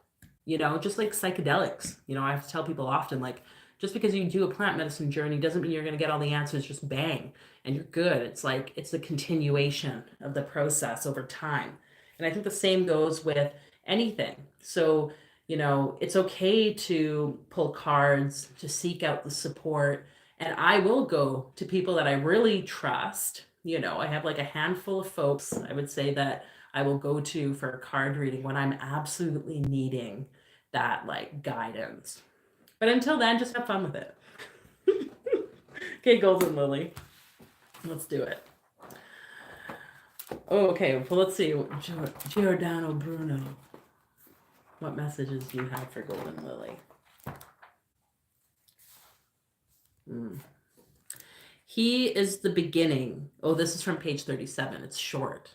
S1: just like psychedelics. I have to tell people often, like, just because you do a plant medicine journey doesn't mean you're going to get all the answers just bang and you're good. It's like it's a continuation of the process over time. And I think the same goes with anything. So, it's okay to pull cards, to seek out the support. And I will go to people that I really trust. I have like a handful of folks, I would say, that I will go to for a card reading when I'm absolutely needing that like guidance. But until then, just have fun with it. Okay, Golden Lily. Let's do it. Oh, okay, well, let's see. Giordano Bruno. What messages do you have for Golden Lily? He is the beginning. Oh, this is from page 37. It's short.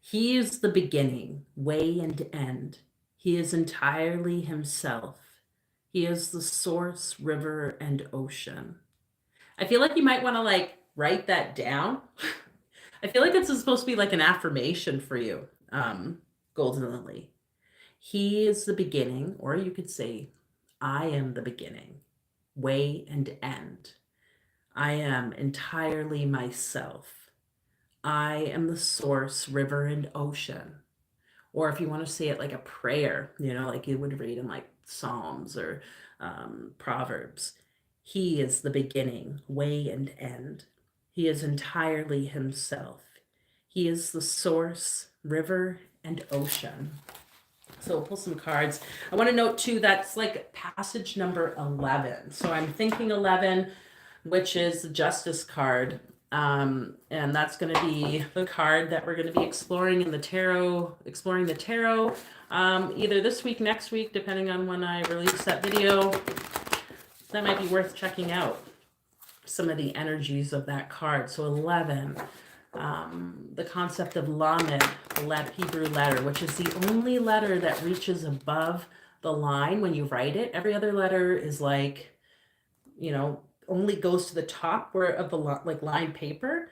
S1: He is the beginning, way and end. He is entirely himself. He is the source, river, and ocean. I feel like you might want to like write that down. I feel like it's supposed to be like an affirmation for you, Golden Lily. He is the beginning, or you could say, I am the beginning, way and end. I am entirely myself. I am the source, river, and ocean. Or if you want to say it like a prayer, like you would read in like Psalms or Proverbs. He is the beginning, way, and end. He is entirely himself. He is the source, river, and ocean. So we'll pull some cards. I want to note too, that's like passage number 11. So I'm thinking 11, which is the Justice card. And that's going to be the card that we're going to be exploring in the tarot, either this week, next week, depending on when I release that video. That might be worth checking out some of the energies of that card. So 11, the concept of Lamed, the Hebrew letter, which is the only letter that reaches above the line when you write it. Every other letter is like, only goes to the top of the like line paper.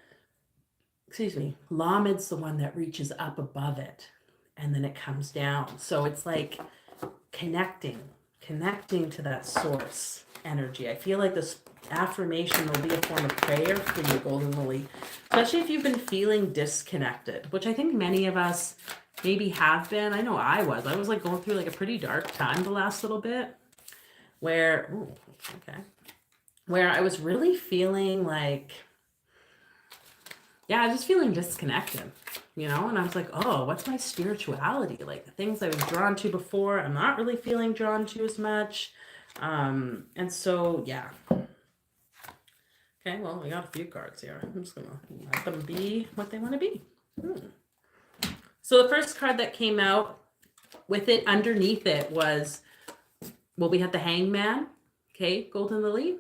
S1: Excuse me. Lamed's the one that reaches up above it and then it comes down. So it's like connecting to that source energy. I feel like this affirmation will be a form of prayer for you, Golden Lily, especially if you've been feeling disconnected, which I think many of us maybe have been. I know I was like going through like a pretty dark time the last little bit where I was really feeling like, I was just feeling disconnected, and I was like, oh, what's my spirituality? Like the things I was drawn to before, I'm not really feeling drawn to as much. And so, yeah. Okay, well, we got a few cards here. I'm just going to let them be what they want to be. So the first card that came out with it underneath it was, we had the Hangman. Okay, Golden Lily.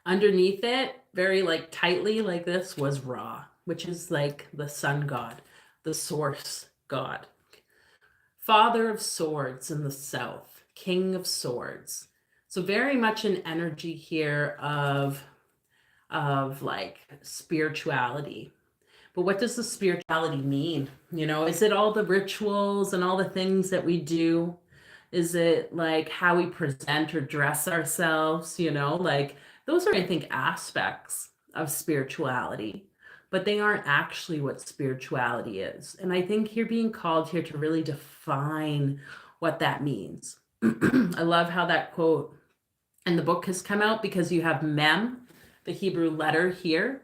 S1: Underneath it, very like tightly like this, was Ra, which is like the sun god, the source god. Father of swords in the south, king of swords. So very much an energy here of like spirituality. But what does the spirituality mean? Is it all the rituals and all the things that we do? Is it like how we present or dress ourselves? Like those are, I think, aspects of spirituality, but they aren't actually what spirituality is. And I think you're being called here to really define what that means. I love how that quote in the book has come out, because you have mem, the Hebrew letter here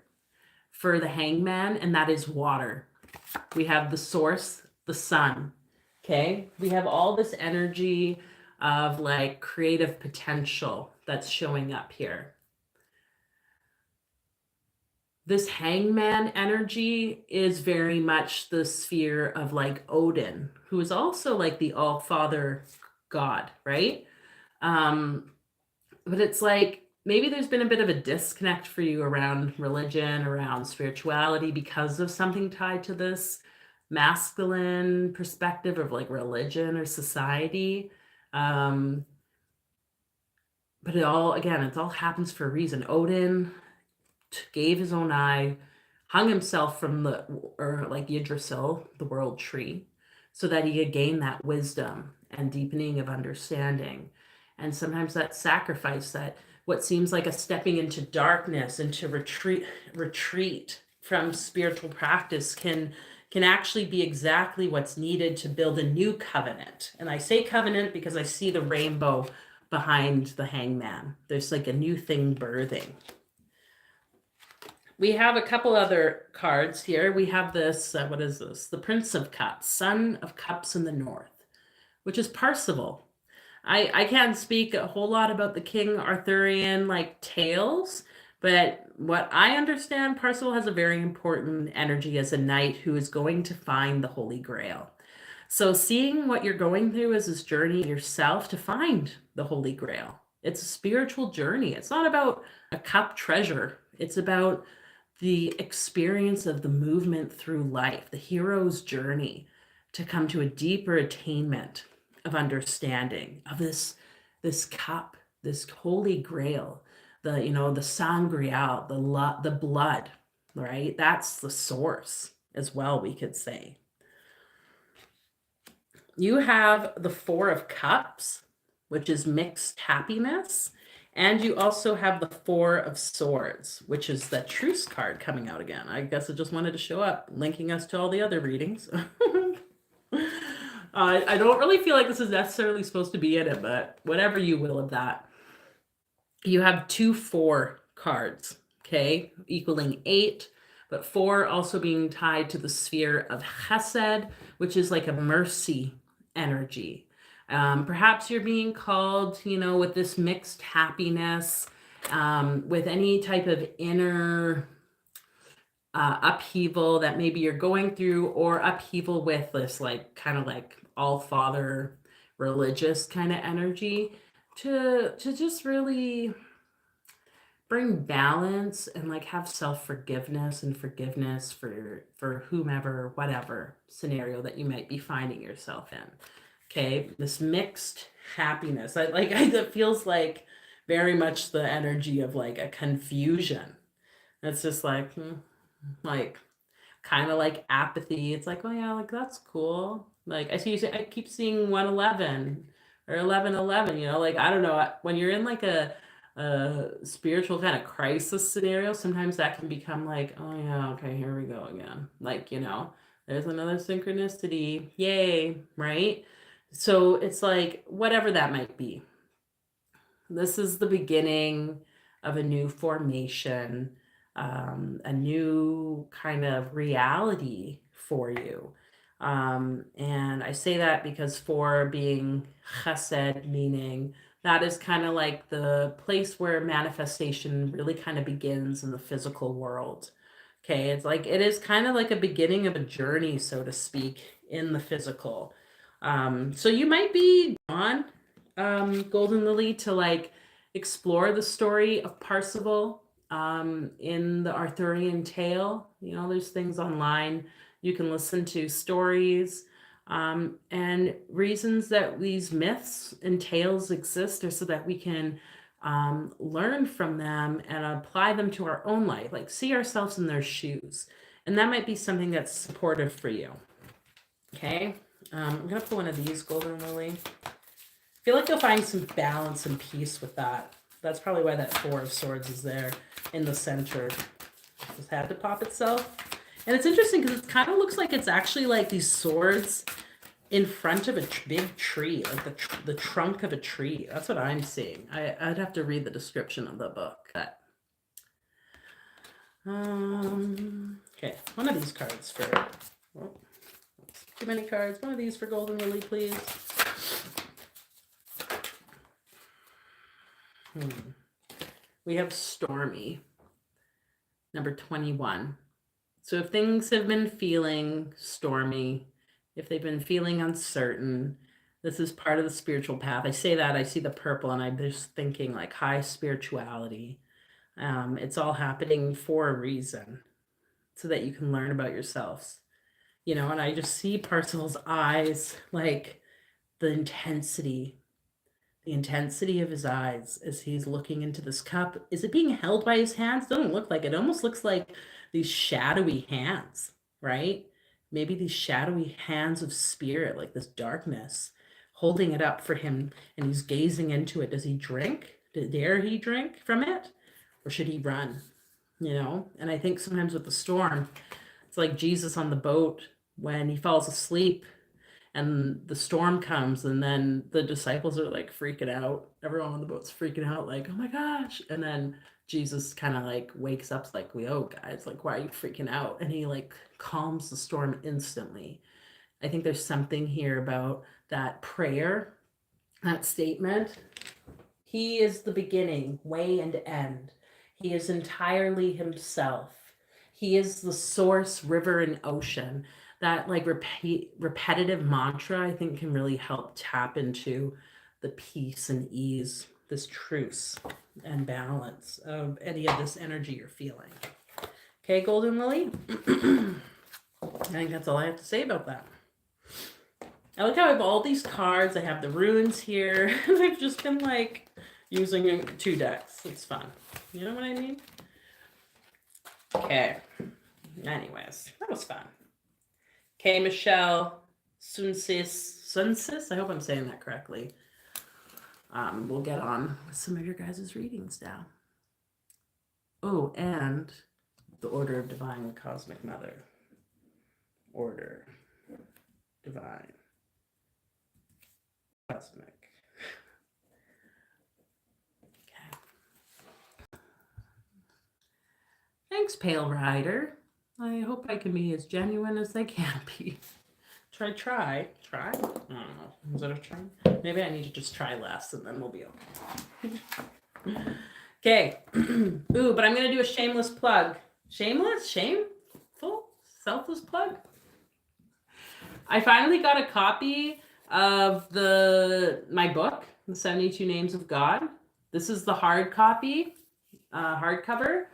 S1: for the hangman, and that is water. We have the source, the sun. Okay. We have all this energy of like creative potential that's showing up here. This hangman energy is very much the sphere of like Odin, who is also like the all father god, right? But it's like maybe there's been a bit of a disconnect for you around religion, around spirituality, because of something tied to this masculine perspective of like religion or society. But it all happens for a reason. Odin gave his own eye, hung himself from or like Yggdrasil, the world tree, so that he could gain that wisdom and deepening of understanding. And sometimes that sacrifice, that what seems like a stepping into darkness, into retreat from spiritual practice, can actually be exactly what's needed to build a new covenant. And I say covenant because I see the rainbow behind the hangman. There's like a new thing birthing. We have a couple other cards here. We have this, what is this? The Prince of Cups, Son of Cups in the North, which is Parzival. I can't speak a whole lot about the King Arthurian like tales, but what I understand, Parzival has a very important energy as a knight who is going to find the Holy Grail. So seeing what you're going through is this journey yourself to find the Holy Grail. It's a spiritual journey. It's not about a cup treasure. It's about the experience of the movement through life, the hero's journey to come to a deeper attainment of understanding of this cup, this Holy Grail, the sangreal, the blood, right? That's the source as well, we could say. You have the Four of Cups, which is mixed happiness. And you also have the Four of Swords, which is the Truce card coming out again. I guess it just wanted to show up, linking us to all the other readings. I don't really feel like this is necessarily supposed to be in it, but whatever you will of that. You have 2 4 cards, okay, equaling 8, but 4 also being tied to the sphere of Chesed, which is like a mercy energy. Perhaps you're being called, with this mixed happiness, with any type of inner upheaval that maybe you're going through, or upheaval with this like kind of like all father religious kind of energy, to just really bring balance and like have self-forgiveness and forgiveness for whomever, whatever scenario that you might be finding yourself in. Okay, this mixed happiness. It feels like very much the energy of like a confusion. It's just like kind of like apathy. It's like, oh yeah, like that's cool. Like I keep seeing 111 or 1111, like I don't know, when you're in like a spiritual kind of crisis scenario, sometimes that can become like, oh yeah, okay, here we go again. Like, there's another synchronicity. Yay, right? So it's like whatever that might be. This is the beginning of a new formation, a new kind of reality for you. And I say that because 4 being chesed, meaning that is kind of like the place where manifestation really kind of begins in the physical world. Okay, it's like it is kind of like a beginning of a journey, so to speak, in the physical. So you might be on Golden Lily to like explore the story of Parzival in the Arthurian tale. There's things online you can listen to, stories and reasons that these myths and tales exist are so that we can learn from them and apply them to our own life, like see ourselves in their shoes. And that might be something that's supportive for you. Okay, I'm gonna pull one of these, Golden Lily. feel like you'll find some balance and peace with that. That's probably why that Four of Swords is there in the center. Just had to pop itself. And it's interesting because it kind of looks like it's actually like these swords in front of a big tree, like the trunk of a tree. That's what I'm seeing. I'd have to read the description of the book. Okay, one of these cards for, oh, too many cards. One of these for Golden Lily, please. We have Stormy, number 21. So if things have been feeling stormy, if they've been feeling uncertain, this is part of the spiritual path. I say that, I see the purple, and I'm just thinking like high spirituality. It's all happening for a reason, so that you can learn about yourselves. You know, and I just see Parcel's eyes, like the intensity of his eyes as he's looking into this cup. Is it being held by his hands? Doesn't look like it. It almost looks like these shadowy hands, right? Maybe these shadowy hands of spirit, like this darkness, holding it up for him, and he's gazing into it. Does he drink? Dare he drink from it? Or should he run? You know? And I think sometimes with the storm, it's like Jesus on the boat when he falls asleep and the storm comes, and then the disciples are like freaking out. Everyone on the boat's freaking out, like, oh my gosh. And then Jesus kind of like wakes up, like, oh guys, like, why are you freaking out? And he like calms the storm instantly. I think there's something here about that prayer, that statement. He is the beginning, way, and end. He is entirely himself. He is the source, river, and ocean. That like repetitive mantra, I think, can really help tap into the peace and ease, this truce and balance of any of this energy you're feeling. Okay, Golden Lily. I think that's all I have to say about that. I like how I have all these cards. I have the runes here. I've just been like using 2 decks. It's fun. You know what I mean? Okay. Anyways, that was fun. Okay, Michelle Sunsis. I hope I'm saying that correctly. We'll get on with some of your guys' readings now. Oh, and the Order of Divine Cosmic Mother. Order. Divine. Cosmic. Okay. Thanks, Pale Rider. I hope I can be as genuine as I can be. Try. I don't know. Is that a try? Maybe I need to just try less, and then we'll be okay. Okay. Ooh, but I'm going to do a shameless plug. Shameless? Shameful? Selfless plug? I finally got a copy of my book, The 72 Names of God. This is the hard copy, hardcover.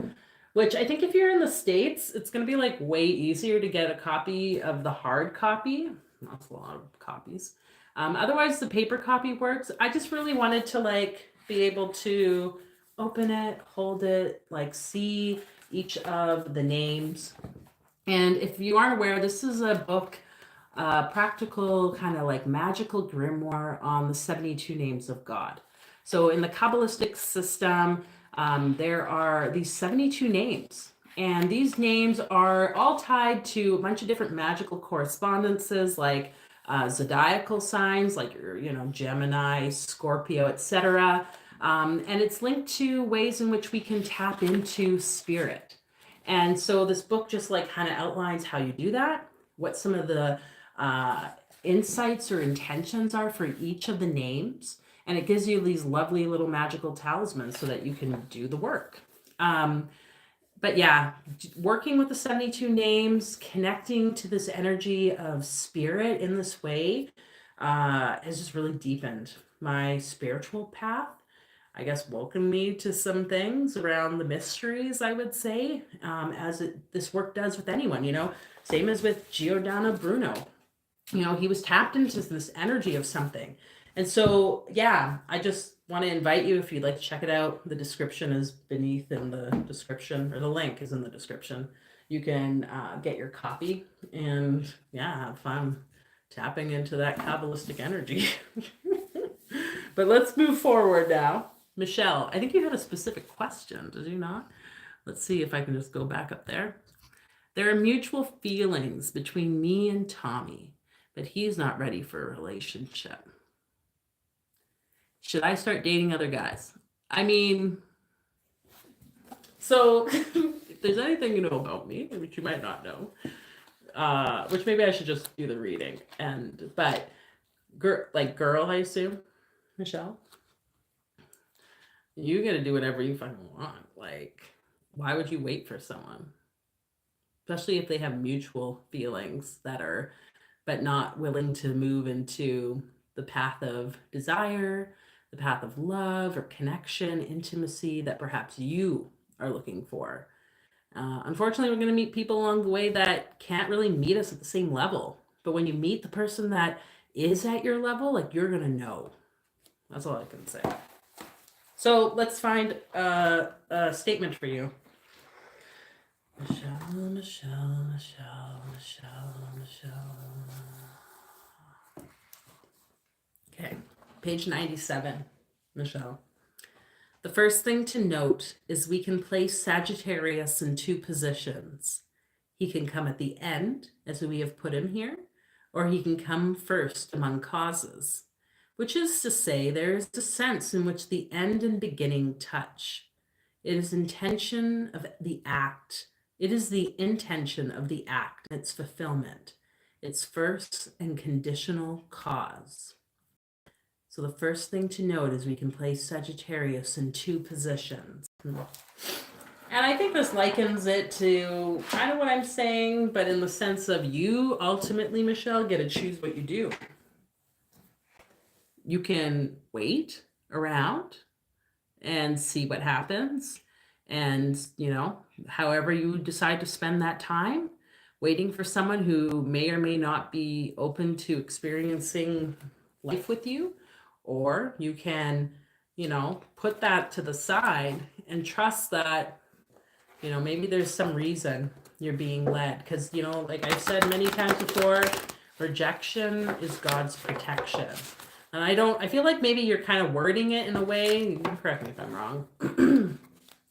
S1: Which I think if you're in the States, it's going to be like way easier to get a copy of the hard copy. That's a lot of copies. Otherwise, the paper copy works. I just really wanted to like be able to open it, hold it, like see each of the names. And if you aren't aware, this is a book, practical kind of like magical grimoire on the 72 names of God. So in the Kabbalistic system, there are these 72 names, and these names are all tied to a bunch of different magical correspondences, like zodiacal signs, like Gemini, Scorpio, etc. And it's linked to ways in which we can tap into spirit. And so this book just like kind of outlines how you do that, what some of the insights or intentions are for each of the names. And it gives you these lovely little magical talismans so that you can do the work. But yeah, working with the 72 names, connecting to this energy of spirit in this way has just really deepened my spiritual path. I guess welcomed me to some things around the mysteries, I would say, as this work does with anyone, Same as with Giordano Bruno. He was tapped into this energy of something. And so, yeah, I just want to invite you, if you'd like to check it out. The description is beneath in the description, or the link is in the description. You can get your copy and, yeah, have fun tapping into that Kabbalistic energy. But let's move forward now. Michelle, I think you had a specific question, did you not? Let's see if I can just go back up there. There are mutual feelings between me and Tommy, but he's not ready for a relationship. Should I start dating other guys? I mean, so if there's anything you know about me, which you might not know, which maybe I should just do the reading. But girl, I assume, Michelle, you gotta do whatever you fucking want. Like, why would you wait for someone? Especially if they have mutual feelings but not willing to move into the path of desire, the path of love or connection, intimacy that perhaps you are looking for. Unfortunately, we're going to meet people along the way that can't really meet us at the same level. But when you meet the person that is at your level, like, you're going to know. That's all I can say. So let's find a statement for you. Michelle, Michelle, Michelle, Michelle, Michelle. Okay, page 97, Michelle. The first thing to note is we can place Sagittarius in two positions. He can come at the end, as we have put him here, or he can come first among causes, which is to say there is a sense in which the end and beginning touch. It is intention of the act. It is the intention of the act, its fulfillment, its first and conditional cause. So the first thing to note is we can place Sagittarius in two positions. And I think this likens it to kind of what I'm saying, but in the sense of you ultimately, Michelle, get to choose what you do. You can wait around and see what happens. And, however you decide to spend that time, waiting for someone who may or may not be open to experiencing life with you. Or you can, put that to the side and trust that, maybe there's some reason you're being led. Because, like I've said many times before, rejection is God's protection. And I feel like maybe you're kind of wording it in a way, you can correct me if I'm wrong.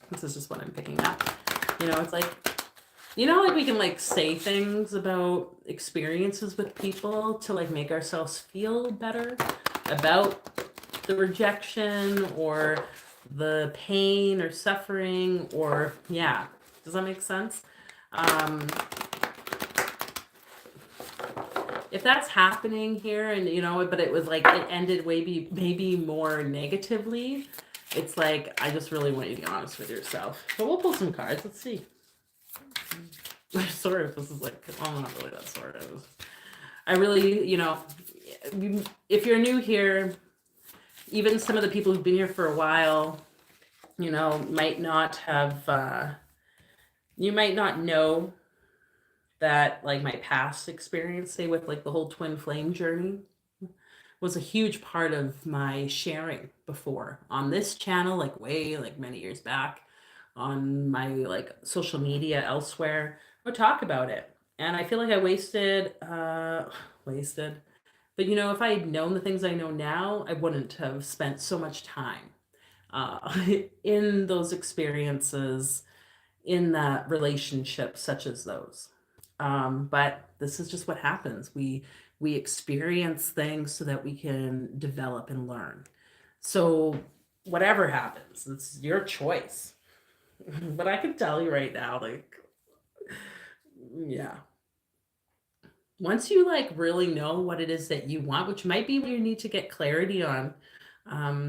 S1: This is just what I'm picking up. It's like, like we can say things about experiences with people to make ourselves feel better about the rejection or the pain or suffering or, yeah. Does that make sense? If that's happening here and, but it was it ended maybe more negatively, it's I just really want you to be honest with yourself. But we'll pull some cards. Let's see. Sort of. This is not really that sort of. I really, if you're new here, even some of the people who've been here for a while, might not have, you might not know that my past experience, say with the whole twin flame journey, was a huge part of my sharing before on this channel, way many years back, on my social media elsewhere. I would talk about it. And I feel like I wasted. But if I had known the things I know now, I wouldn't have spent so much time in those experiences, in that relationship such as those. But this is just what happens. We experience things so that we can develop and learn. So whatever happens, it's your choice. But I can tell you right now, yeah. Once you really know what it is that you want, which might be what you need to get clarity on,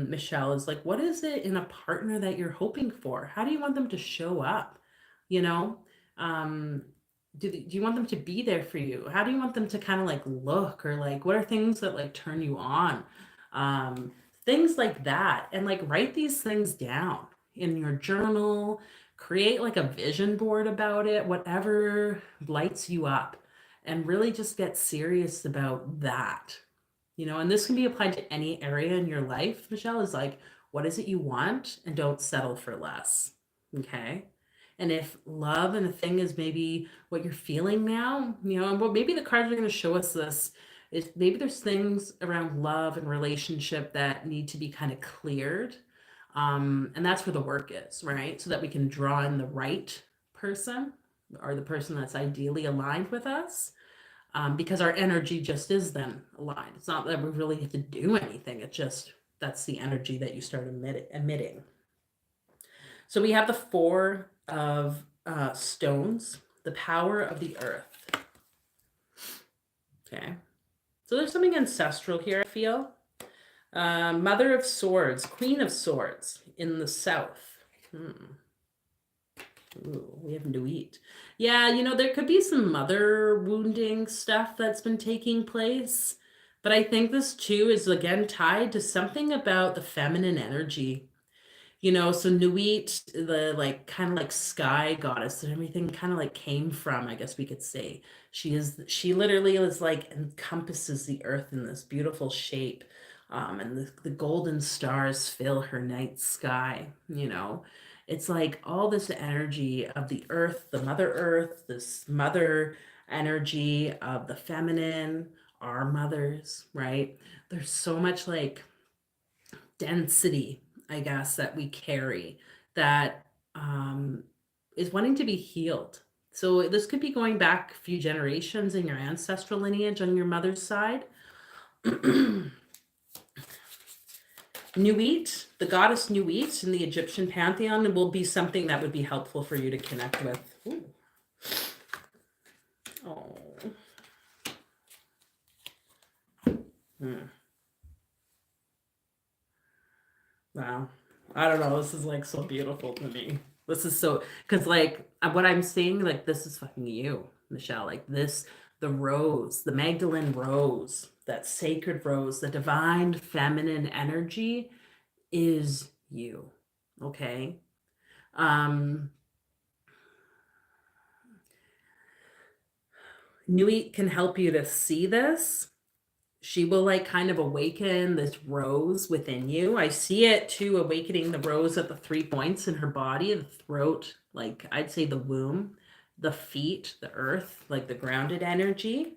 S1: Michelle, is what is it in a partner that you're hoping for? How do you want them to show up? Do you want them to be there for you? How do you want them to kind of look, or what are things that turn you on? Things like that. And write these things down in your journal, create a vision board about it, whatever lights you up, and really just get serious about that. And this can be applied to any area in your life, Michelle, is what is it you want, and don't settle for less. Okay. And if love and a thing is maybe what you're feeling now, and maybe the cards are going to show us this, maybe there's things around love and relationship that need to be kind of cleared. And that's where the work is, right? So that we can draw in the right person, or the person that's ideally aligned with us, because our energy just is then aligned. It's not that we really have to do anything. It just, that's the energy that you start emitting. So we have the four of stones, the power of the earth. Okay. So there's something ancestral here, I feel. Mother of Swords, Queen of Swords in the south. Ooh, we have Nuit. Yeah, there could be some mother wounding stuff that's been taking place. But I think this too is again tied to something about the feminine energy. So Nuit, the like kind of like sky goddess that everything kind of like came from, I guess we could say. She literally is like encompasses the earth in this beautiful shape. And the golden stars fill her night sky. It's like all this energy of the earth, the mother earth, this mother energy of the feminine, our mothers, right? There's so much like density, I guess, that we carry that is wanting to be healed. So this could be going back a few generations in your ancestral lineage on your mother's side. Nuit, the goddess Nuit in the Egyptian pantheon, will be something that would be helpful for you to connect with. Ooh. Oh. Wow. I don't know. This is like so beautiful to me. This is so, because like what I'm seeing, like this is fucking you, Michelle. Like this, the rose, the Magdalene rose, that sacred rose, the divine feminine energy is you. Okay. Nuit can help you to see this. She will like kind of awaken this rose within you. I see it too, awakening the rose at the 3 points in her body, the throat, like I'd say the womb, the feet, the earth, like the grounded energy.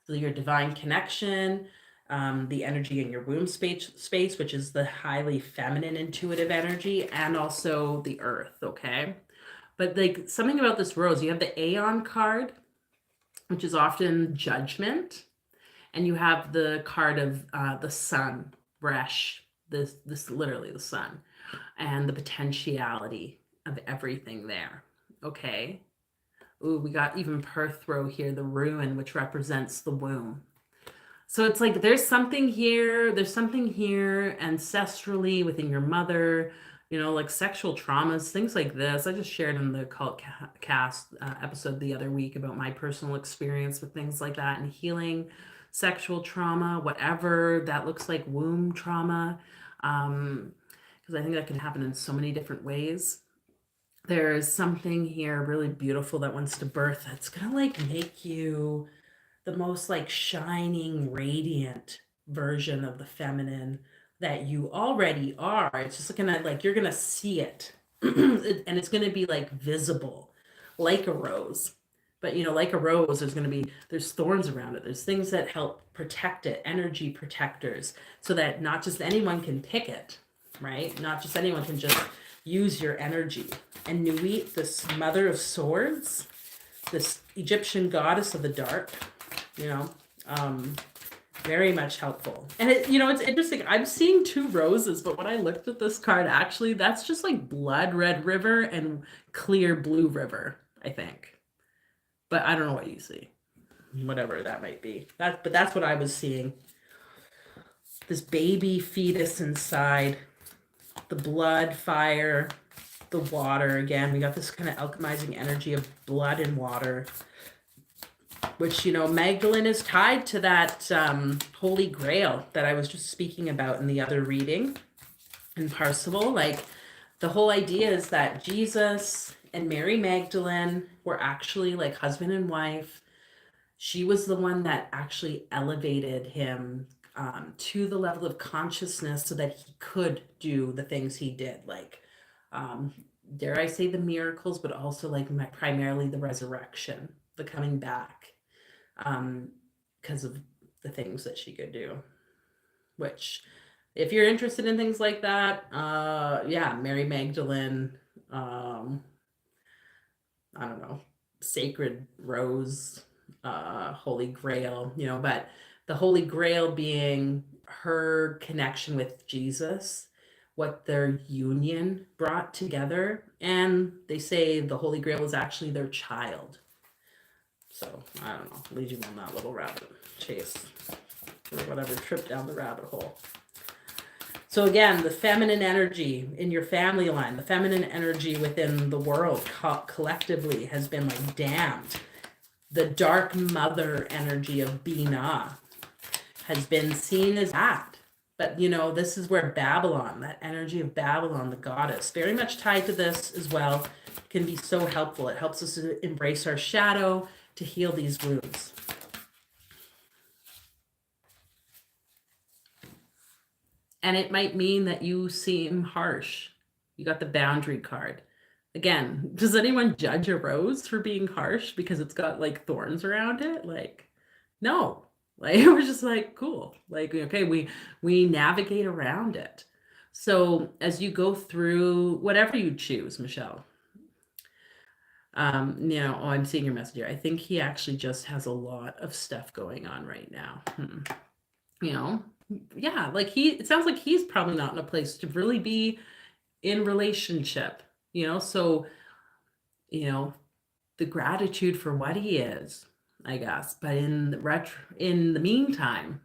S1: So your divine connection, the energy in your womb space, which is the highly feminine intuitive energy, and also the earth, okay? But like something about this rose, you have the Aeon card, which is often judgment, and you have the card of the sun, Bresh, this literally the sun, and the potentiality of everything there. Okay. Ooh, we got even Perthrow here, the ruin, which represents the womb. So it's like there's something here ancestrally within your mother, like sexual traumas, things like this. I just shared in the Cult Cast episode the other week about my personal experience with things like that and healing sexual trauma, whatever that looks like, womb trauma, because I think that can happen in so many different ways. There's something here really beautiful that wants to birth that's gonna like make you the most like shining, radiant version of the feminine that you already are. It's just gonna like you're gonna see it, and it's gonna be like visible, like a rose. But like a rose, there's thorns around it. There's things that help protect it, energy protectors, so that not just anyone can pick it, right? Not just anyone can just use your energy. And Nuit, this mother of swords, this Egyptian goddess of the dark, very much helpful. And it's interesting. I'm seeing 2 roses, but when I looked at this card, actually, that's just like blood red river and clear blue river, I think. But I don't know what you see. Whatever that might be. But that's what I was seeing. This baby fetus inside, the blood, fire, the water. Again, we got this kind of alchemizing energy of blood and water, which, Magdalene is tied to that Holy Grail that I was just speaking about in the other reading in Parsival. Like, the whole idea is that Jesus and Mary Magdalene were actually like husband and wife. She was the one that actually elevated him to the level of consciousness so that he could do the things he did. Like, dare I say the miracles, but also like primarily the resurrection, the coming back. Because of the things that she could do. Which, if you're interested in things like that, yeah, Mary Magdalene, um, I don't know, Sacred Rose, Holy Grail, but the Holy Grail being her connection with Jesus, what their union brought together. And they say the Holy Grail was actually their child. So, I don't know, lead you on that little rabbit chase or whatever, trip down the rabbit hole. So again, the feminine energy in your family line, the feminine energy within the world collectively has been like damned. The dark mother energy of Bina has been seen as that. But this is where Babylon, that energy of Babylon, the goddess, very much tied to this as well, can be so helpful. It helps us to embrace our shadow, to heal these wounds. And it might mean that you seem harsh. You got the boundary card. Again, does anyone judge a rose for being harsh because it's got like thorns around it? Like, no. Like, we're just like, cool. Like, okay, we navigate around it. So as you go through whatever you choose, Michelle, I'm seeing your message here. I think he actually just has a lot of stuff going on right now. Yeah, like it sounds like he's probably not in a place to really be in relationship, so, the gratitude for what he is, I guess. But in the meantime,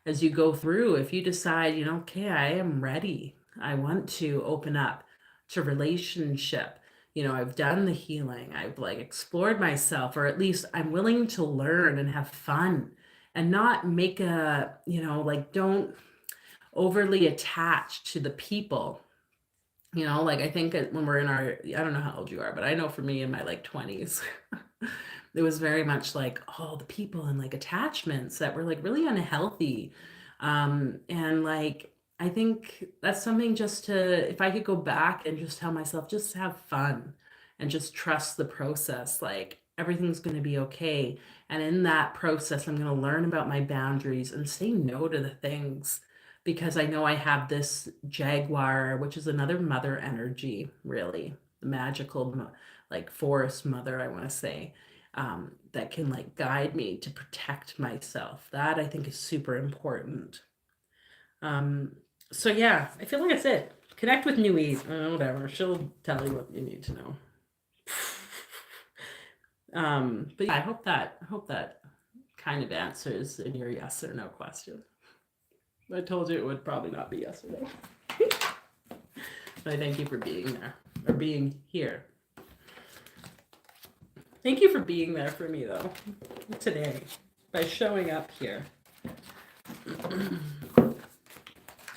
S1: as you go through, if you decide, okay, I am ready, I want to open up to relationship, I've done the healing, I've like explored myself, or at least I'm willing to learn and have fun and not make don't overly attach to the people. Like I think when we're in our, I don't know how old you are, but I know for me in my like 20s, it was very much like, oh, the people and like attachments that were like really unhealthy. And like, I think that's something just to, if I could go back and just tell myself, just have fun and just trust the process, like everything's going to be okay. And in that process, I'm going to learn about my boundaries and say no to the things, because I know I have this jaguar, which is another mother energy, really, the magical, like forest mother, I want to say, that can like guide me to protect myself. That I think is super important. So yeah, I feel like that's it. Connect with Nui, whatever. She'll tell you what you need to know. But yeah, I hope that kind of answers in your yes or no question. I told you it would probably not be yes or no. But I thank you for being there, or being here. Thank you for being there for me, though, today, by showing up here.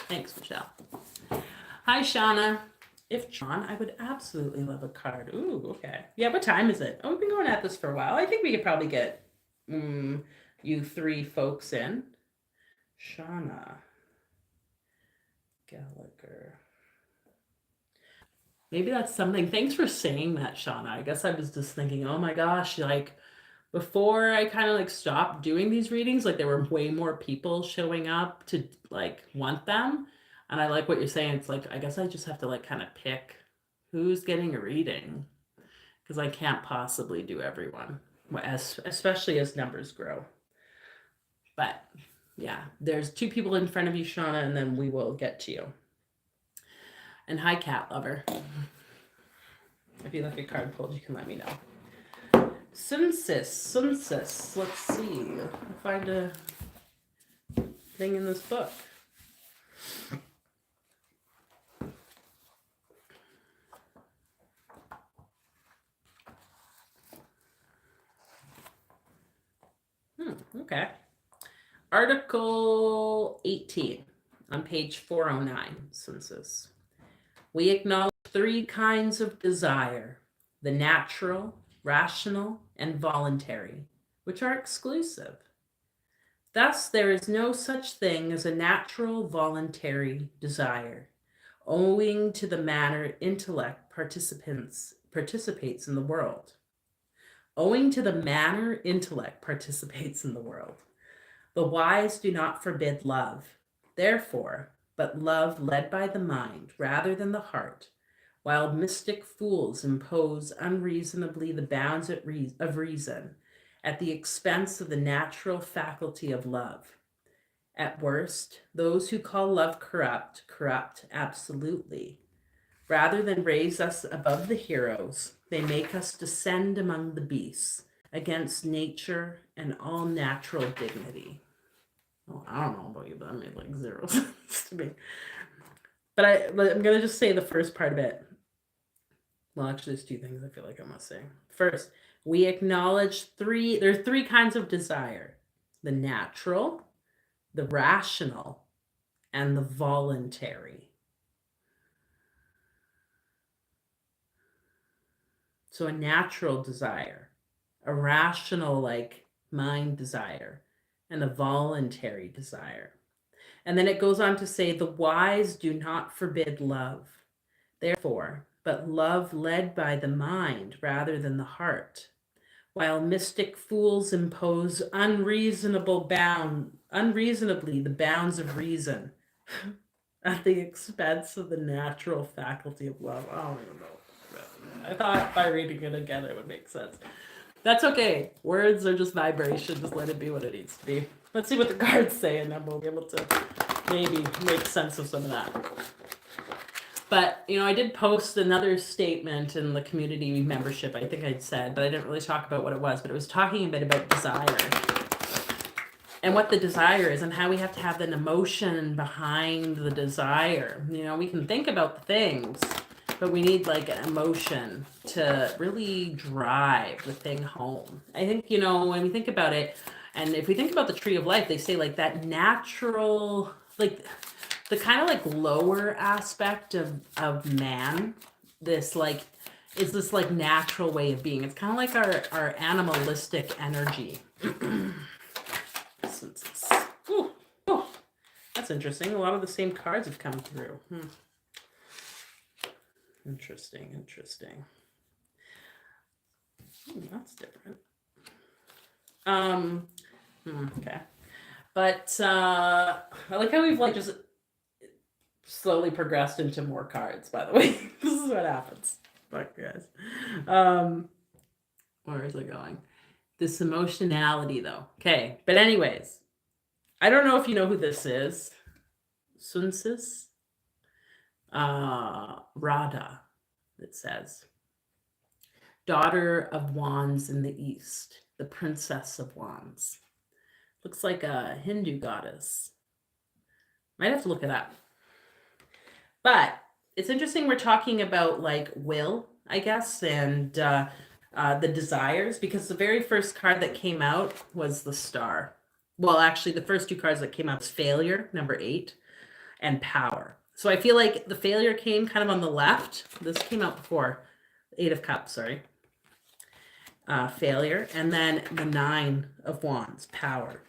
S1: Thanks, Michelle. Hi, Shauna. If John, I would absolutely love a card. Ooh, okay. Yeah, what time is it? Oh, we've been going at this for a while. I think we could probably get you three folks in. Shauna Gallagher. Maybe that's something. Thanks for saying that, Shauna. I guess I was just thinking, oh my gosh, like before I kind of like stopped doing these readings, like there were way more people showing up to like want them. And I like what you're saying. It's like, I guess I just have to like kind of pick who's getting a reading, because I can't possibly do everyone, especially as numbers grow. But yeah, there's two people in front of you, Shauna, and then we will get to you. And hi, cat lover. If you like a card pulled, you can let me know. Sunsis. Let's see. I'll find a thing in this book. Okay. Article 18 on page 409, Sunsis. We acknowledge three kinds of desire: the natural, rational, and voluntary, which are exclusive. Thus, there is no such thing as a natural, voluntary desire, owing to the manner intellect participates in the world. Owing to the manner intellect participates in the world. The wise do not forbid love, therefore, but love led by the mind rather than the heart, while mystic fools impose unreasonably the bounds of reason at the expense of the natural faculty of love. At worst, those who call love corrupt, corrupt absolutely. Rather than raise us above the heroes, they make us descend among the beasts, against nature and all natural dignity. Well, I don't know about you, but that made like zero sense to me. But I'm going to just say the first part of it. Well, actually, there's two things I feel like I must say. First, we acknowledge there's three kinds of desire: the natural, the rational, and the voluntary. So a natural desire, a rational, like mind desire, and a voluntary desire. And then it goes on to say, the wise do not forbid love, therefore, but love led by the mind rather than the heart, while mystic fools impose unreasonably the bounds of reason at the expense of the natural faculty of love. I don't even know. I thought by reading it again it would make sense. That's okay. Words are just vibration. Just let it be what it needs to be. Let's see what the cards say, and then we'll be able to maybe make sense of some of that. But, I did post another statement in the community membership, I think I'd said, but I didn't really talk about what it was, but it was talking a bit about desire and what the desire is and how we have to have an emotion behind the desire. We can think about the things, but we need like an emotion to really drive the thing home. I think, when we think about it, and if we think about the tree of life, they say like that natural, like the kind of like lower aspect of man, this like, is this like natural way of being. It's kind of like our animalistic energy. Ooh, that's interesting. A lot of the same cards have come through. Interesting. That's different. Okay. But I like how we've like just slowly progressed into more cards, by the way. This is what happens. Fuck, guys. Where is it going? This emotionality, though. Okay. But anyways, I don't know if you know who this is. Sunsis? Radha, it says. Daughter of Wands in the East, the Princess of Wands. Looks like a Hindu goddess. Might have to look it up. But it's interesting we're talking about like will, I guess, and the desires, because the very first card that came out was the Star. Well, actually, the first two cards that came out was Failure, number 8, and Power. So I feel like the Failure came kind of on the left. This came out before. 8 of Cups, sorry. Failure. And then the 9 of Wands, Power.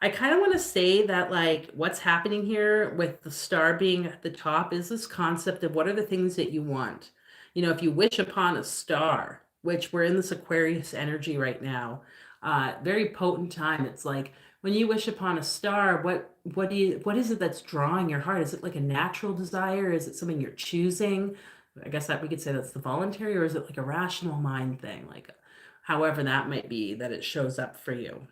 S1: I kind of want to say that like what's happening here with the Star being at the top is this concept of what are the things that you want. If you wish upon a star, which we're in this Aquarius energy right now, very potent time. It's like when you wish upon a star, what is it that's drawing your heart? Is it like a natural desire? Is it something you're choosing? I guess that we could say that's the voluntary, or is it like a rational mind thing? Like however that might be that it shows up for you.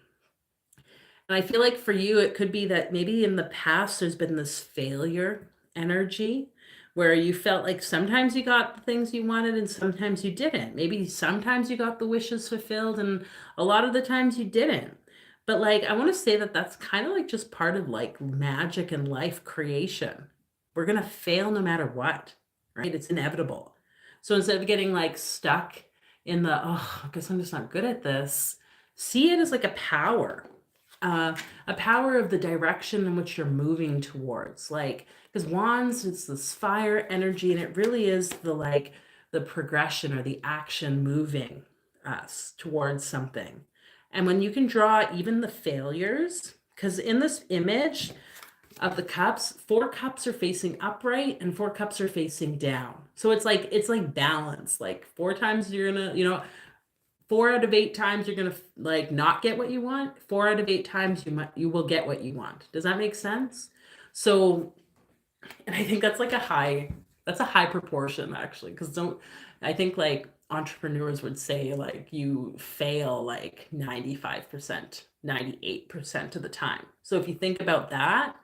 S1: And I feel like for you, it could be that maybe in the past there's been this failure energy where you felt like sometimes you got the things you wanted and sometimes you didn't. Maybe sometimes you got the wishes fulfilled and a lot of the times you didn't. But like, I want to say that that's kind of like just part of like magic and life creation. We're going to fail no matter what, right? It's inevitable. So instead of getting like stuck in the, oh, I guess I'm just not good at this, see it as like a power of the direction in which you're moving towards. Like, because Wands, it's this fire energy, and it really is the progression or the action moving us towards something. And when you can draw even the failures, because in this image of the cups, 4 cups are facing upright and 4 cups are facing down. So it's like balance. Like 4 times you're gonna, 4 out of 8 times you're going to like not get what you want. 4 out of 8 times you will get what you want. Does that make sense? So, and I think that's like that's a high proportion actually, because don't, I think like entrepreneurs would say like you fail like 95%, 98% of the time. So if you think about that,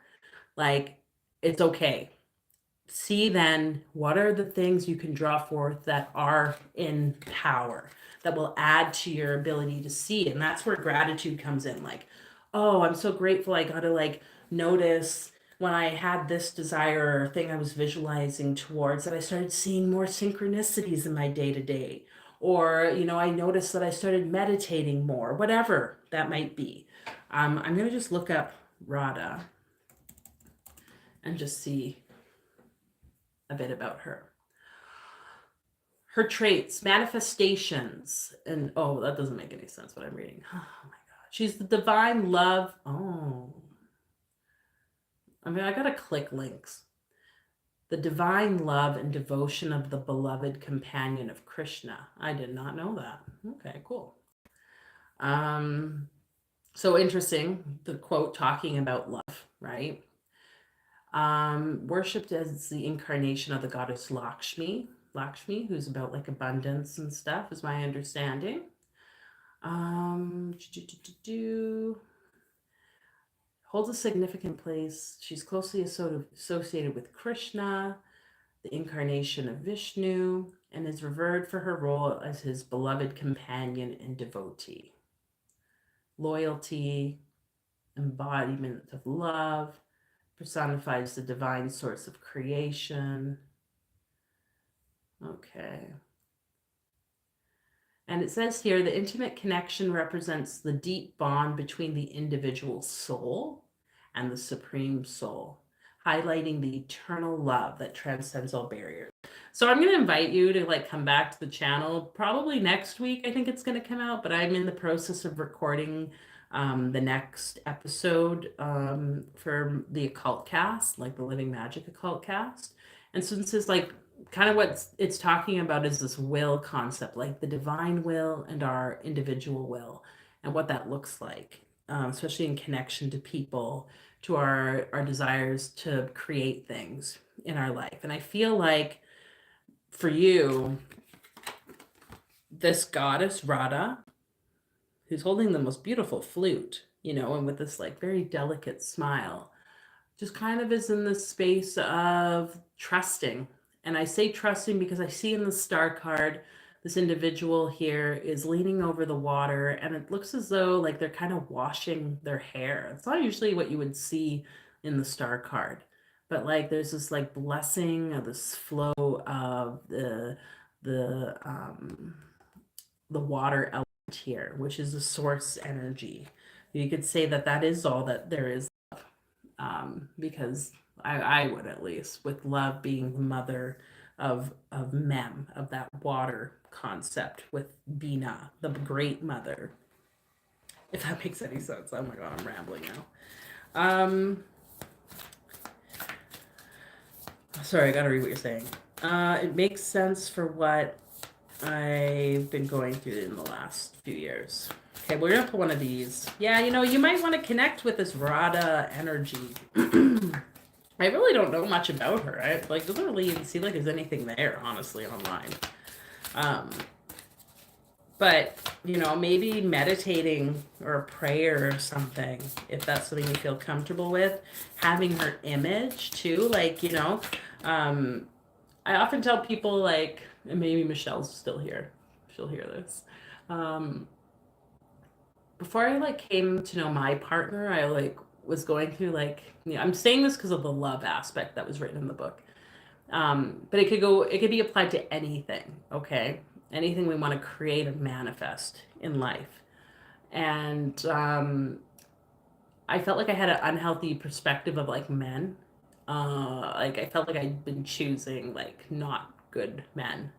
S1: like it's okay. See then what are the things you can draw forth that are in power, that will add to your ability to see. And that's where gratitude comes in. Like, oh, I'm so grateful I got to like notice when I had this desire or thing I was visualizing towards, that I started seeing more synchronicities in my day to day. Or, I noticed that I started meditating more, whatever that might be. I'm going to just look up Radha and just see a bit about her. Her traits, manifestations, and oh, that doesn't make any sense what I'm reading. Oh my God. She's the divine love. Oh. I mean, I gotta click links. The divine love and devotion of the beloved companion of Krishna. I did not know that. Okay, cool. So interesting, the quote talking about love, right? Worshipped as the incarnation of the goddess Lakshmi, who's about like abundance and stuff, is my understanding. Holds a significant place. She's closely associated with Krishna, the incarnation of Vishnu, and is revered for her role as his beloved companion and devotee. Loyalty, embodiment of love, personifies the divine source of creation. Okay. And it says here, the intimate connection represents the deep bond between the individual soul and the supreme soul, highlighting the eternal love that transcends all barriers. So I'm going to invite you to like come back to the channel probably next week. I think it's going to come out, but I'm in the process of recording the next episode for the occult cast, like the Living Magic occult cast. And since it's like kind of what it's talking about is this will concept, like the divine will and our individual will, and what that looks like, especially in connection to people, to our desires to create things in our life. And I feel like for you, this goddess Radha, who's holding the most beautiful flute, and with this like very delicate smile, just kind of is in this space of trusting. And I say trusting because I see in the star card, this individual here is leaning over the water, and it looks as though like they're kind of washing their hair. It's not usually what you would see in the star card, but like there's this like blessing of this flow of the water element here, which is the source energy. You could say that that is all that there is, because I would, at least, with love being the mother of Mem, of that water concept, with Bina, the great mother. If that makes any sense. Oh my God, I'm rambling now. Sorry, I gotta read what you're saying. It makes sense for what I've been going through in the last few years. Okay, we're gonna put one of these. Yeah, you might want to connect with this Radha energy. I really don't know much about her. I like doesn't really even seem like there's anything there, honestly, online. But maybe meditating or a prayer or something, if that's something you feel comfortable with. Having her image too, like I often tell people, like, and maybe Michelle's still here. She'll hear this. Before I like came to know my partner, I like was going through like, I'm saying this because of the love aspect that was written in the book. But it could be applied to anything, okay? Anything we want to create or manifest in life. And I felt like I had an unhealthy perspective of like men. Like I felt like I'd been choosing like not good men.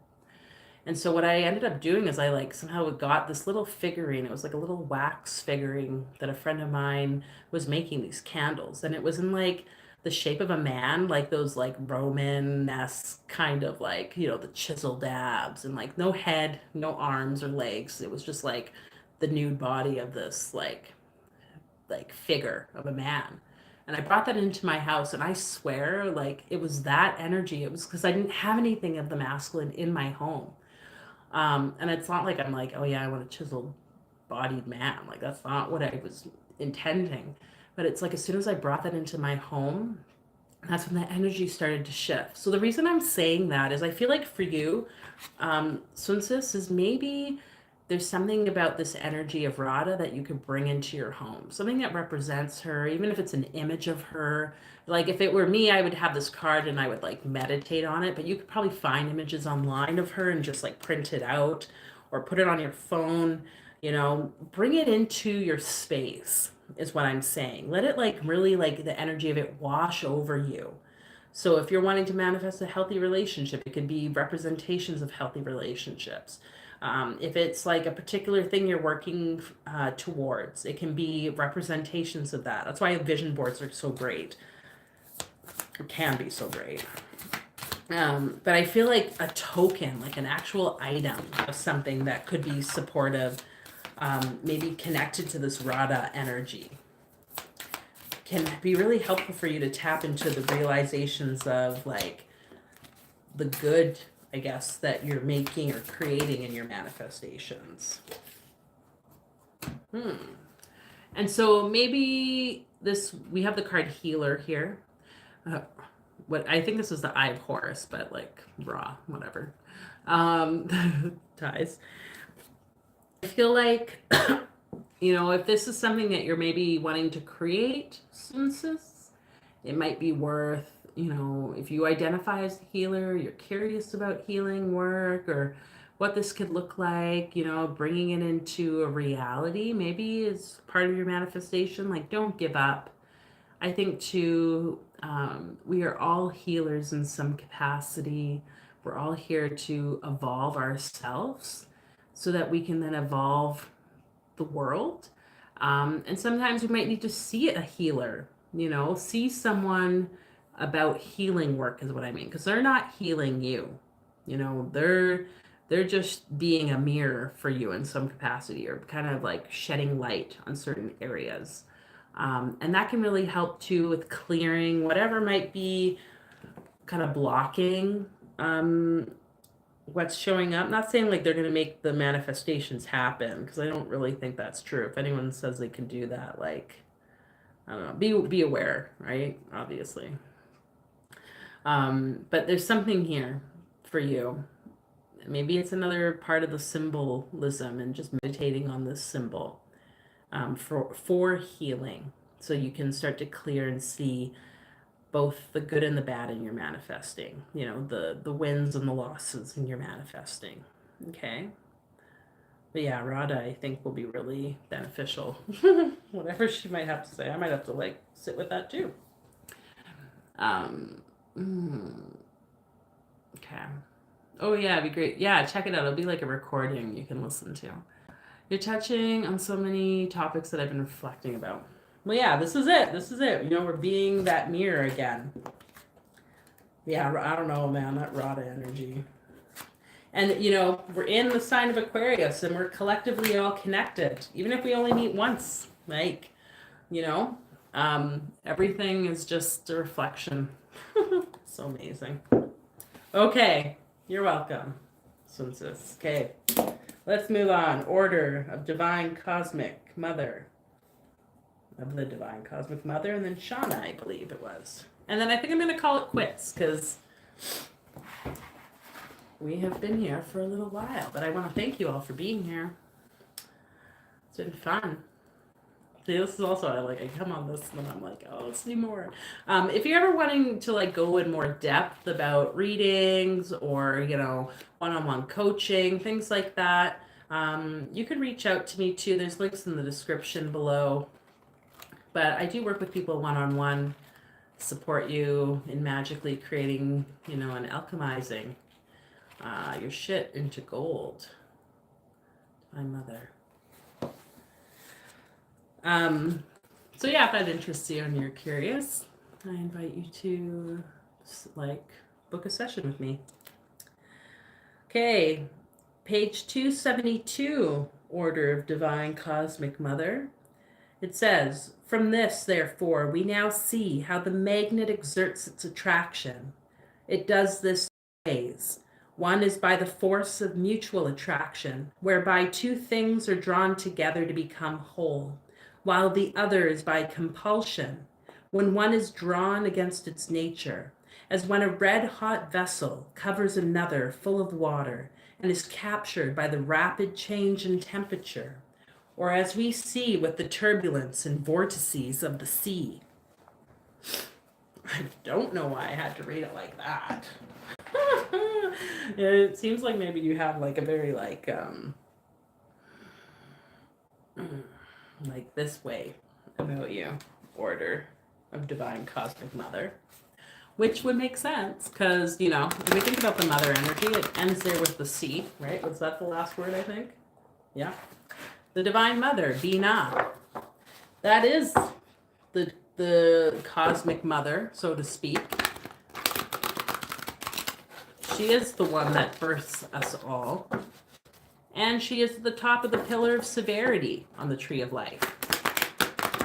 S1: And so what I ended up doing is I like somehow got this little figurine. It was like a little wax figurine that a friend of mine was making these candles. And it was in like the shape of a man, like those like Roman-esque kind of like, the chiseled abs and like no head, no arms or legs. It was just like the nude body of this like figure of a man. And I brought that into my house, and I swear, like, it was that energy. It was because I didn't have anything of the masculine in my home. And it's not like I'm like, oh yeah, I want a chiseled bodied man. Like, that's not what I was intending. But it's like as soon as I brought that into my home, that's when the energy started to shift. So the reason I'm saying that is I feel like for you, Sunsis, is maybe there's something about this energy of Radha that you could bring into your home, something that represents her, even if it's an image of her. Like if it were me, I would have this card and I would like meditate on it, but you could probably find images online of her and just like print it out or put it on your phone, bring it into your space is what I'm saying. Let it like really like the energy of it wash over you. So if you're wanting to manifest a healthy relationship, it could be representations of healthy relationships. If it's like a particular thing you're working towards, it can be representations of that. That's why vision boards are so great, or can be so great. But I feel like a token, like an actual item of something that could be supportive, maybe connected to this Radha energy, can be really helpful for you to tap into the realizations of like the good, I guess, that you're making or creating in your manifestations. And so maybe we have the card Healer here. What I think this is the Eye of Horus, but like raw, whatever. Ties. I feel like, if this is something that you're maybe wanting to create, Sunsis, it might be worth, if you identify as a healer, you're curious about healing work or what this could look like, bringing it into a reality, maybe is part of your manifestation. Like, don't give up. I think too, we are all healers in some capacity. We're all here to evolve ourselves so that we can then evolve the world. And sometimes we might need to see a healer, see someone about healing work is what I mean. Because they're not healing you. They're just being a mirror for you in some capacity or kind of like shedding light on certain areas. And that can really help too with clearing whatever might be kind of blocking what's showing up. Not saying like they're going to make the manifestations happen, because I don't really think that's true. If anyone says they can do that, like, I don't know, be aware, right? Obviously. But there's something here for you. Maybe it's another part of the symbolism and just meditating on this symbol. For healing, so you can start to clear and see both the good and the bad in your manifesting, the wins and the losses in your manifesting. Okay. But yeah, Radha, I think, will be really beneficial. Whatever she might have to say, I might have to like sit with that too. Okay. Oh yeah, it'd be great. Yeah, check it out. It'll be like a recording you can listen to. You're touching on so many topics that I've been reflecting about. Well, yeah, this is it. This is it. We're being that mirror again. Yeah, I don't know, man, that Radha energy. And, we're in the sign of Aquarius and we're collectively all connected, even if we only meet once. Like, everything is just a reflection. So amazing. Okay, you're welcome, Sunsis. Okay. Let's move on. Order of Divine Cosmic Mother. Of the Divine Cosmic Mother, and then Shauna, I believe it was. And then I think I'm going to call it quits, because we have been here for a little while. But I want to thank you all for being here. It's been fun. See, this is also, I come on this and then I'm like, oh, let's do more. If you're ever wanting to like go in more depth about readings or, one-on-one coaching, things like that, you can reach out to me too. There's links in the description below. But I do work with people one-on-one, support you in magically creating, and alchemizing your shit into gold. My mother. So yeah, if that interests you and you're curious, I invite you to like book a session with me. Okay, page 272, Order of Divine Cosmic Mother. It says, "From this, therefore, we now see how the magnet exerts its attraction. It does this two ways. One is by the force of mutual attraction, whereby two things are drawn together to become whole, while the other is by compulsion, when one is drawn against its nature, as when a red-hot vessel covers another full of water and is captured by the rapid change in temperature, or as we see with the turbulence and vortices of the sea." I don't know why I had to read it like that. It seems like maybe you have like a very like this way about you, Order of Divine Cosmic Mother, which would make sense because, you know, when we think about the mother energy, it ends there with the C, right? Was that the last word, I think? Yeah. The Divine Mother, Binah. That is the cosmic mother, so to speak. She is the one that births us all. And she is at the top of the pillar of severity on the Tree of Life.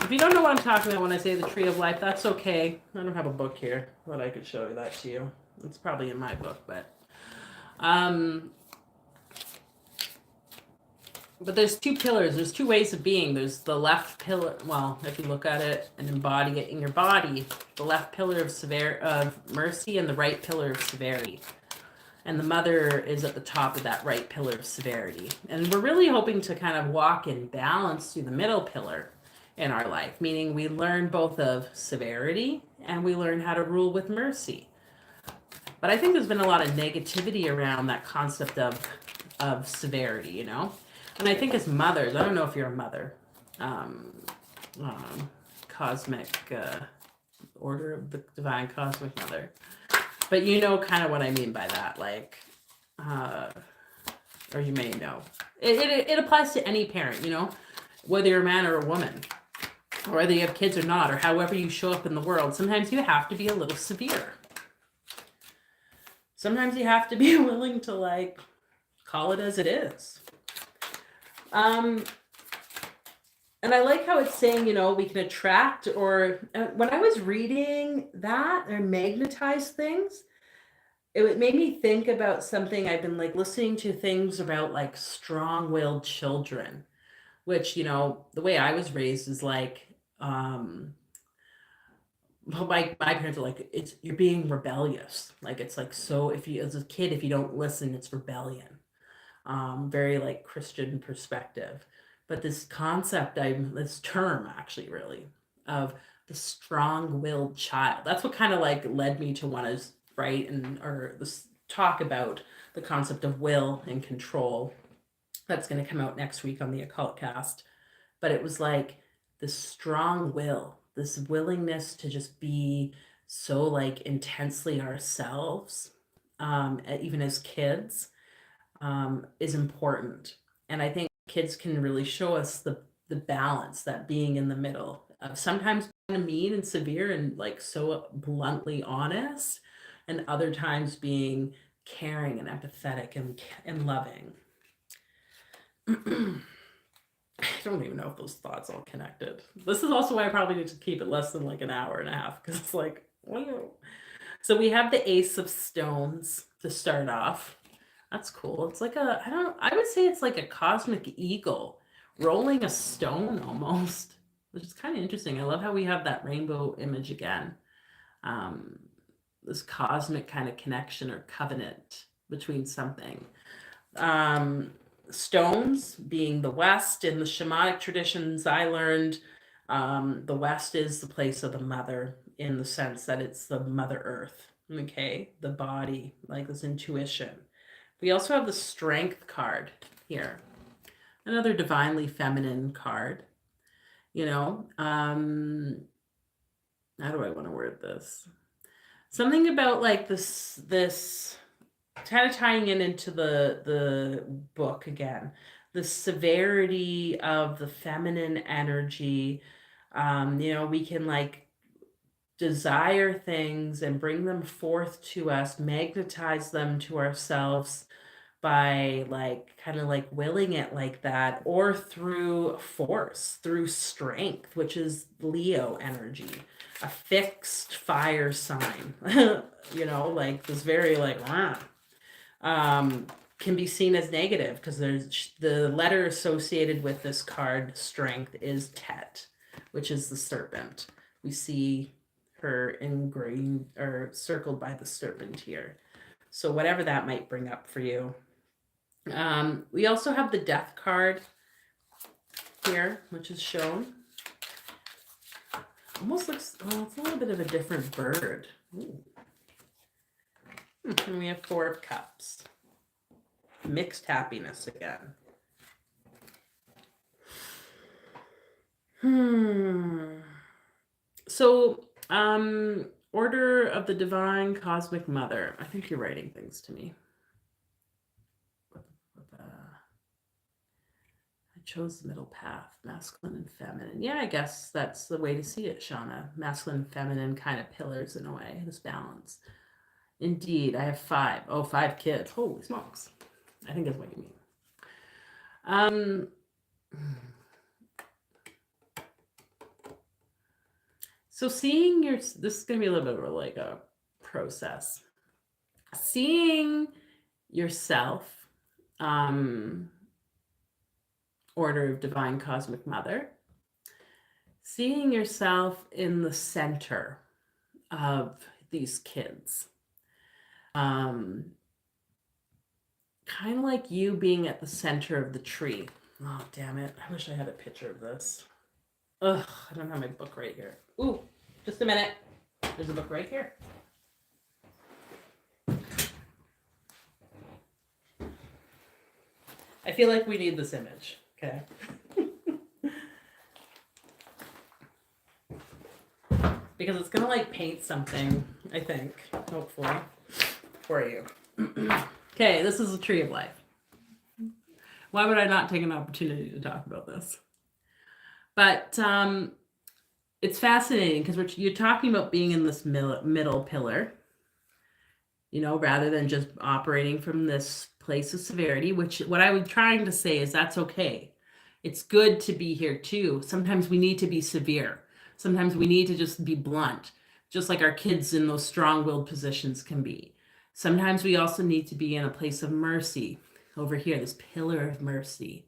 S1: If you don't know what I'm talking about when I say the Tree of Life, that's okay. I don't have a book here, but I could show you that to you. It's probably in my book, but there's two pillars. There's two ways of being. There's the left pillar. Well, if you look at it and embody it in your body, the left pillar of mercy and the right pillar of severity. And the mother is at the top of that right pillar of severity. And we're really hoping to kind of walk in balance through the middle pillar in our life, meaning we learn both of severity and we learn how to rule with mercy. But I think there's been a lot of negativity around that concept of severity, you know? And I think as mothers, I don't know if you're a mother, cosmic Order of the Divine Cosmic Mother. But you know kind of what I mean by that, like, or you may know. It applies to any parent, you know, whether you're a man or a woman, or whether you have kids or not, or however you show up in the world. Sometimes you have to be a little severe. Sometimes you have to be willing to, like, call it as it is. And I like how it's saying, you know, we can attract, or when I was reading that or magnetize things, it made me think about something. I've been like listening to things about like strong-willed children, which, you know, the way I was raised is like, well, my parents are like, you're being rebellious. Like, it's like, so if you, as a kid, if you don't listen, it's rebellion. Very like Christian perspective. But this concept, this term actually really, of the strong-willed child, that's what kind of like led me to want to write or talk about the concept of will and control. That's going to come out next week on the Occult Cast. But it was like this strong will, this willingness to just be so like intensely ourselves, even as kids, is important. And I think kids can really show us the balance, that being in the middle of sometimes kind of mean and severe and like so bluntly honest, and other times being caring and empathetic and loving. I don't even know if those thoughts all connected. This is also why I probably need to keep it less than like an hour and a half, because it's like, wow. So we have the Ace of Stones to start off. That's cool. It's like I would say it's like a cosmic eagle rolling a stone almost, which is kind of interesting. I love how we have that rainbow image again. This cosmic kind of connection or covenant between something. Stones being the West. In the shamanic traditions I learned, the West is the place of the mother, in the sense that it's the Mother Earth, okay? The body, like this intuition. We also have the Strength card here. Another divinely feminine card. You know, how do I want to word this? Something about like this kind of tying into the book again. The severity of the feminine energy. You know, we can like desire things and bring them forth to us, magnetize them to ourselves by like kind of like willing it like that, or through force, through strength, which is Leo energy, a fixed fire sign, like this very like, can be seen as negative because there's the letter associated with this card, strength, is Tet, which is the serpent. We see her engraved or circled by the serpent here. So whatever that might bring up for you. We also have the death card here, which is shown. Almost looks, well, it's a little bit of a different bird. Ooh. And we have 4 of Cups. Mixed happiness again. So, Order of the Divine Cosmic Mother. I think you're writing things to me. I chose the middle path, masculine and feminine. Yeah, I guess that's the way to see it, Shauna. Masculine and feminine kind of pillars in a way, this balance. Indeed, I have 5. Oh, 5 kids. Holy smokes. I think that's what you mean. So seeing this is going to be a little bit of like a process. Seeing yourself, Order of Divine Cosmic Mother, seeing yourself in the center of these kids. Kind of like you being at the center of the tree. Oh, damn it. I wish I had a picture of this. Ugh, I don't have my book right here. Ooh, just a minute. There's a book right here. I feel like we need this image, okay? Because it's gonna like paint something, I think, hopefully, for you. Okay, this is a tree of life. Why would I not take an opportunity to talk about this? But it's fascinating because you're talking about being in this middle pillar, rather than just operating from this place of severity, which what I was trying to say is that's okay. It's good to be here too. Sometimes we need to be severe. Sometimes we need to just be blunt, just like our kids in those strong-willed positions can be. Sometimes we also need to be in a place of mercy over here, this pillar of mercy.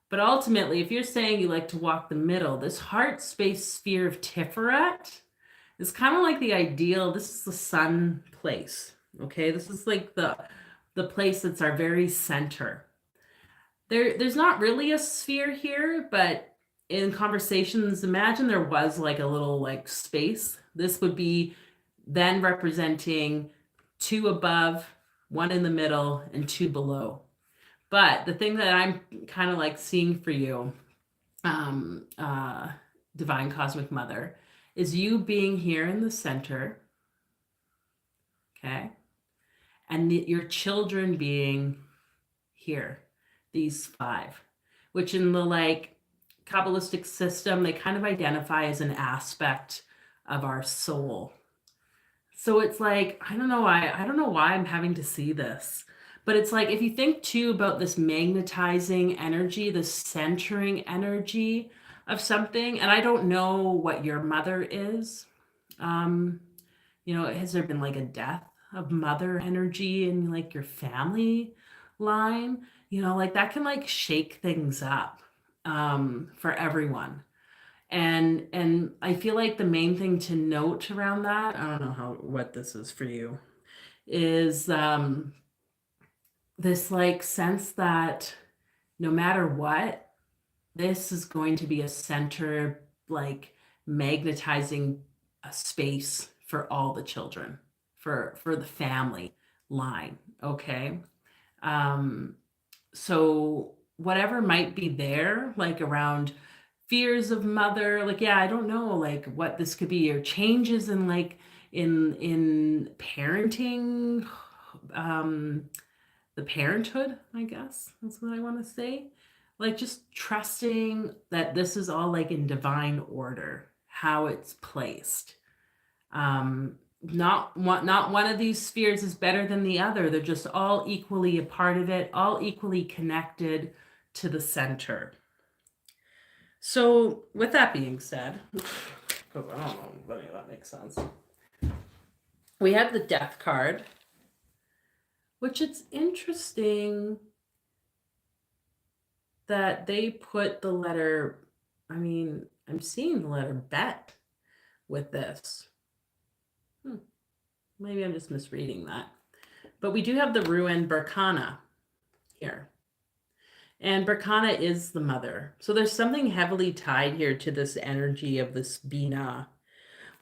S1: But ultimately, if you're saying you like to walk the middle, this heart space sphere of Tiferet is kind of like the ideal. This is the sun place, okay? This is like the place that's our very center. There's not really a sphere here, but in conversations, imagine there was like a little like space. This would be then representing 2 above, 1 in the middle, and 2 below. But the thing that I'm kind of like seeing for you, Divine Cosmic Mother, is you being here in the center, okay? And your children being here, these 5, which in the like Kabbalistic system, they kind of identify as an aspect of our soul. So it's like, I don't know why I'm having to see this. But it's like, if you think too about this magnetizing energy, this centering energy of something, and I don't know what your mother is. Has there been like a death of mother energy in like your family line? Like that can like shake things up for everyone. And I feel like the main thing to note around that, I don't know what this is for you, is this like sense that no matter what, this is going to be a center, like magnetizing a space for all the children, for the family line, okay? So whatever might be there, like around fears of mother, like, yeah, I don't know, like what this could be, or changes in like in parenting, the parenthood, I guess that's what I want to say. Like just trusting that this is all like in divine order, how it's placed. Not one of these spheres is better than the other. They're just all equally a part of it, all equally connected to the center. So with that being said, because I don't know if any of that makes sense, we have the death card, which it's interesting that they put the letter, I mean, I'm seeing the letter bet with this. Maybe I'm just misreading that. But we do have the ruined Berkana here. And Berkana is the mother. So there's something heavily tied here to this energy of this Bina.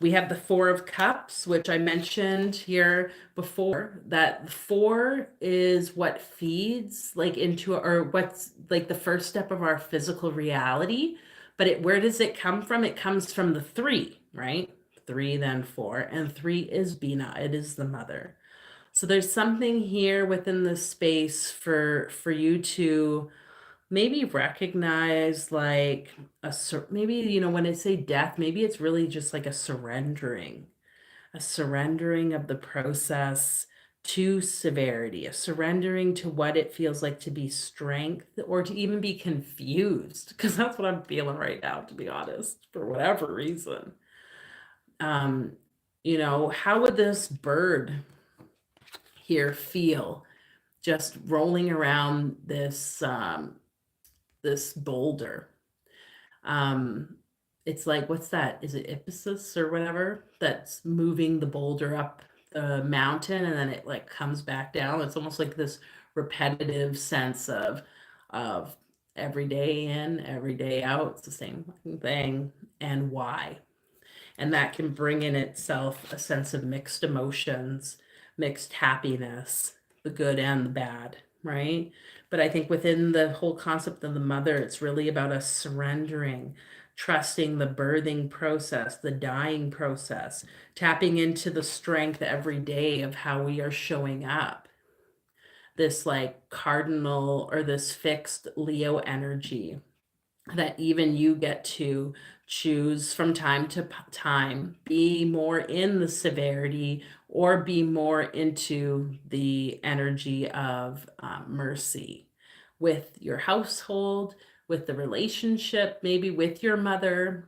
S1: We have the Four of Cups, which I mentioned here before, that the four is what feeds like into, or what's like the first step of our physical reality. But where does it come from? It comes from the three, right? Three, then four, and three is Bina. It is the mother. So there's something here within this space for you to maybe recognize, like maybe, you know, when I say death, maybe it's really just like a surrendering of the process to severity, a surrendering to what it feels like to be strength, or to even be confused, because that's what I'm feeling right now, to be honest, for whatever reason. You know, how would this bird here feel just rolling around this this boulder? It's like, what's that? Is it Ipsius or whatever that's moving the boulder up the mountain, and then it like comes back down? It's almost like this repetitive sense of every day in, every day out. It's the same thing. And why? And that can bring in itself a sense of mixed emotions, mixed happiness, the good and the bad, right? But I think within the whole concept of the mother, it's really about us surrendering, trusting the birthing process, the dying process, tapping into the strength every day of how we are showing up. This like cardinal or this fixed Leo energy that even you get to choose from time to time, be more in the severity or be more into the energy of mercy with your household, with the relationship, maybe with your mother,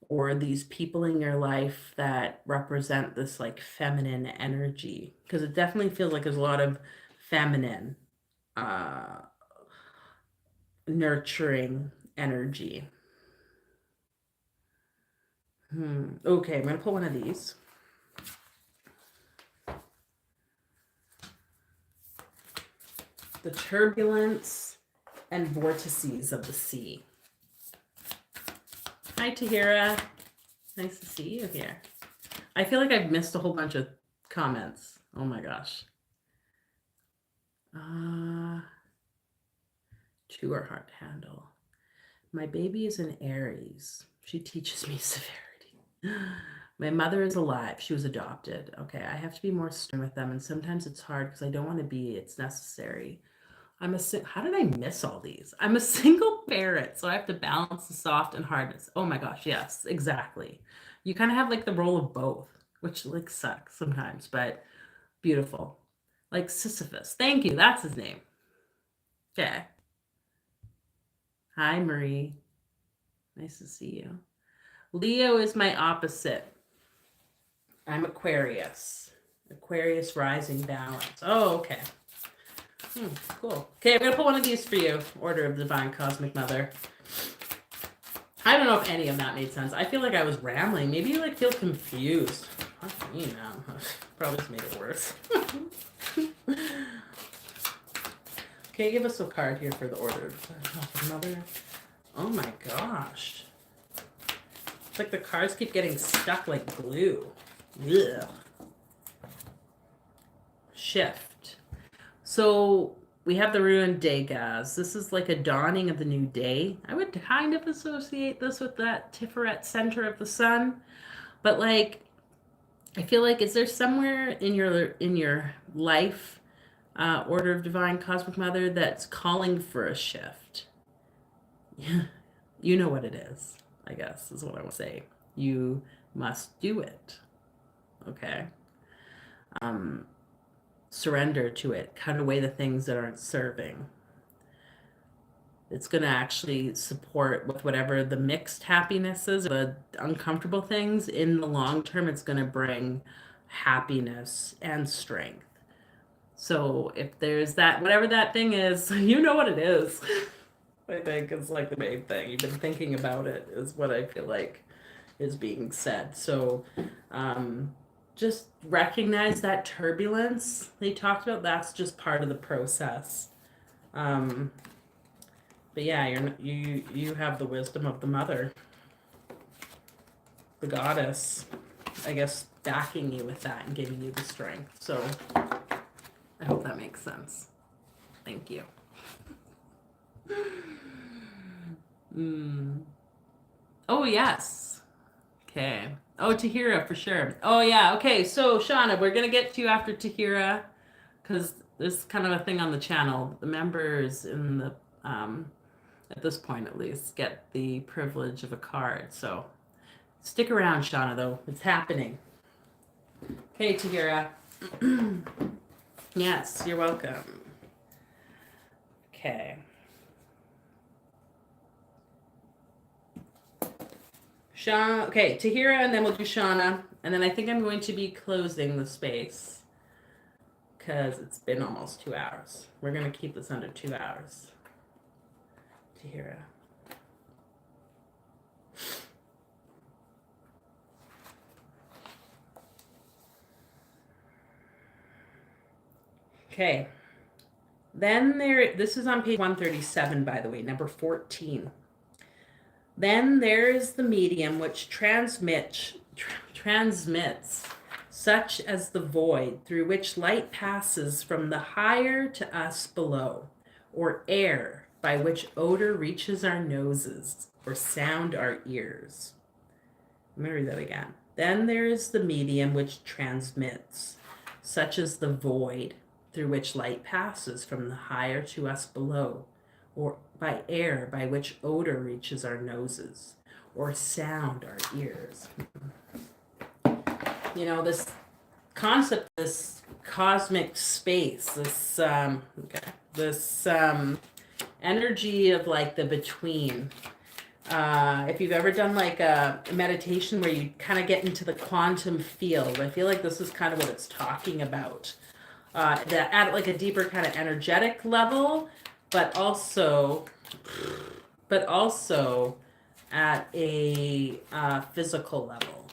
S1: or these people in your life that represent this like feminine energy. Because it definitely feels like there's a lot of feminine nurturing energy. Okay, I'm going to pull one of these. The turbulence and vortices of the sea. Hi, Tahira. Nice to see you here. I feel like I've missed a whole bunch of comments. Oh my gosh. Two are hard to handle. My baby is an Aries. She teaches me severity. My mother is alive. She was adopted. Okay, I have to be more stern with them, and sometimes it's hard because I don't want to be. It's necessary. How did I miss all these? I'm a single parent, so I have to balance the soft and hardness. Oh my gosh, yes, exactly. You kind of have like the role of both, which like sucks sometimes, but beautiful. Like Sisyphus. Thank you. That's his name. Okay. Hi, Marie. Nice to see you. Leo is my opposite. I'm Aquarius. Aquarius rising balance. Oh, okay. Cool. Okay, I'm going to put one of these for you. Order of Divine Cosmic Mother. I don't know if any of that made sense. I feel like I was rambling. Maybe you like feel confused. Fuck me now. Probably just made it worse. Okay, give us a card here for the Order of Cosmic Mother. Oh my gosh. It's like the cards keep getting stuck like glue. Ugh. Shift. So we have the ruined Degas. This is like a dawning of the new day. I would kind of associate this with that Tiferet center of the sun. But like, I feel like, is there somewhere in your life, Order of Divine Cosmic Mother, that's calling for a shift? You know what it is, I guess, is what I would say. You must do it. Okay. Surrender to it. Cut away the things that aren't serving. It's going to actually support with whatever the mixed happiness is, the uncomfortable things. In the long term, it's going to bring happiness and strength. So if there's that, whatever that thing is, you know what it is. I think is like the main thing. You've been thinking about it, is what I feel like is being said. So just recognize that turbulence they talked about. That's just part of the process. But yeah, you have the wisdom of the mother, the goddess, I guess, backing you with that and giving you the strength. So I hope that makes sense. Thank you. Oh, yes. Okay. Oh, Tahira, for sure. Oh, yeah. Okay, so Shauna, we're going to get to you after Tahira, because there's kind of a thing on the channel. The members in the, at this point at least, get the privilege of a card. So stick around, Shauna, though. It's happening. Okay, Tahira. Yes, you're welcome. Okay. Shauna, okay, Tahira, and then we'll do Shauna. And then I think I'm going to be closing the space because it's been almost 2 hours. We're going to keep this under 2 hours. Tahira. Okay. Then this is on page 137, by the way, number 14. Then there is the medium which transmits such as the void through which light passes from the higher to us below, or air by which odor reaches our noses, or sound our ears. Let me read that again. Then there is the medium which transmits, such as the void through which light passes from the higher to us below, or by air by which odor reaches our noses, or sound our ears. You know, this concept, this cosmic space, this energy of like the between. If you've ever done like a meditation where you kind of get into the quantum field, I feel like this is kind of what it's talking about. That at like a deeper kind of energetic level, but also at a physical level.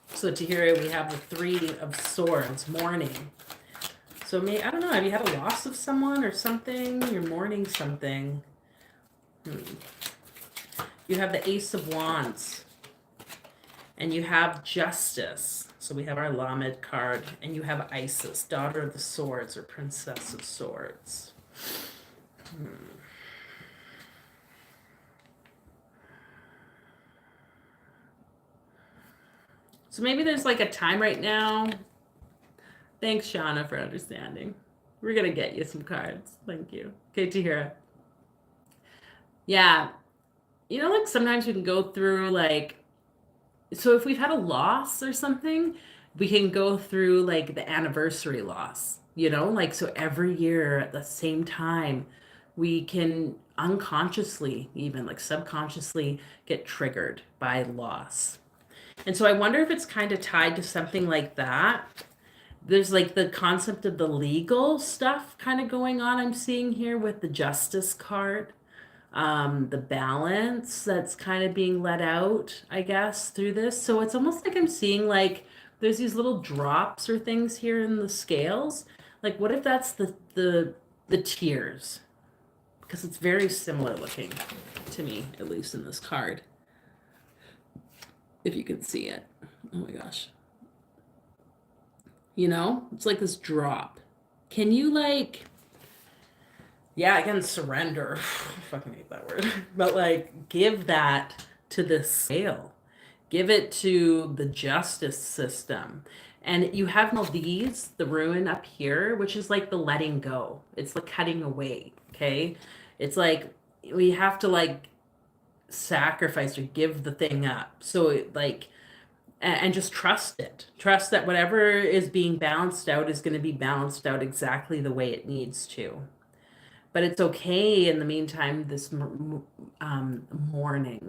S1: So to hear it, we have the 3 of Swords, mourning. So I don't know, have you had a loss of someone or something? You're mourning something. You have the Ace of Wands. And you have Justice. So we have our Lamed card. And you have Isis, Daughter of the Swords or Princess of Swords. So maybe there's like a time right now. Thanks, Shauna, for understanding. We're going to get you some cards. Thank you. Okay, Tahira. Yeah. You know, like sometimes we can go through like, so if we've had a loss or something, we can go through like the anniversary loss, you know, like so every year at the same time, we can unconsciously, even like subconsciously, get triggered by loss. And so I wonder if it's kind of tied to something like that. There's like the concept of the legal stuff kind of going on, I'm seeing here with the Justice card. The balance that's kind of being let out, I guess, through this. So it's almost like I'm seeing like there's these little drops or things here in the scales. Like what if that's the tears? Because it's very similar looking to me, at least in this card. If you can see it. Oh my gosh. You know, it's like this drop. Can you like, yeah, again, surrender. I fucking hate that word. But like, give that to the scale. Give it to the justice system. And you have all these, the ruin up here, which is like the letting go. It's the cutting away, okay? It's like we have to like sacrifice or give the thing up. So like and just trust it. Trust that whatever is being balanced out is going to be balanced out exactly the way it needs to. But it's okay in the meantime, this mourning,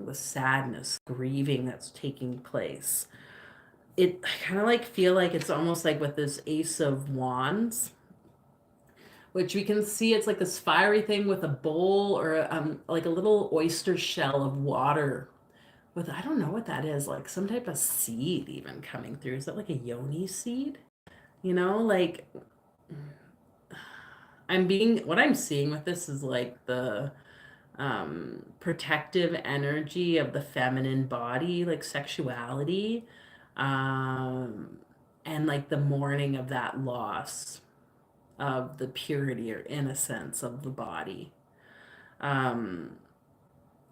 S1: the sadness, grieving that's taking place. I kind of like feel like it's almost like with this Ace of Wands, which we can see it's like this fiery thing with a bowl or like a little oyster shell of water with, I don't know what that is, like some type of seed even coming through. Is that like a yoni seed? You know, like what I'm seeing with this is like the protective energy of the feminine body, like sexuality, um, and like the mourning of that loss of the purity or innocence of the body. Um,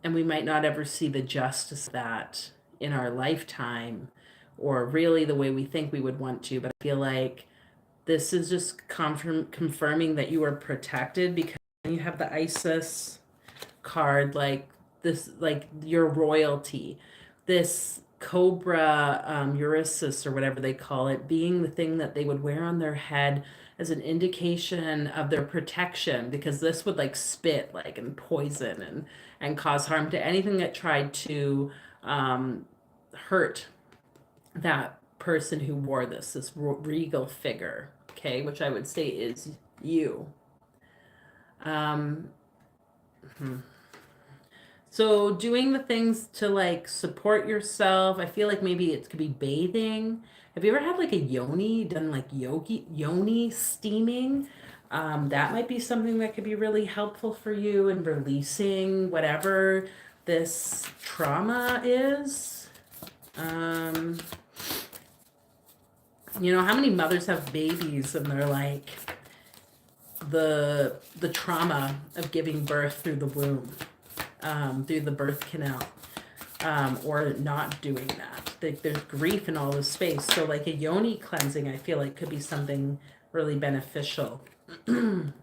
S1: and we might not ever see the justice of that in our lifetime or really the way we think we would want to, but I feel like this is just confirming that you are protected because you have the Isis card, like this, like your royalty, this cobra, Eurysis or whatever they call it, being the thing that they would wear on their head as an indication of their protection, because this would like spit like and poison and cause harm to anything that tried to hurt that person who wore this regal figure, okay, which I would say is you. um hmm. So doing the things to like support yourself, I feel like maybe it could be bathing. Have you ever had like a yoni, done like yoni steaming? That might be something that could be really helpful for you in releasing whatever this trauma is. Um, how many mothers have babies and they're like the trauma of giving birth through the womb, through the birth canal, or not doing that. There's grief in all this space. So like a yoni cleansing, I feel like could be something really beneficial. Don't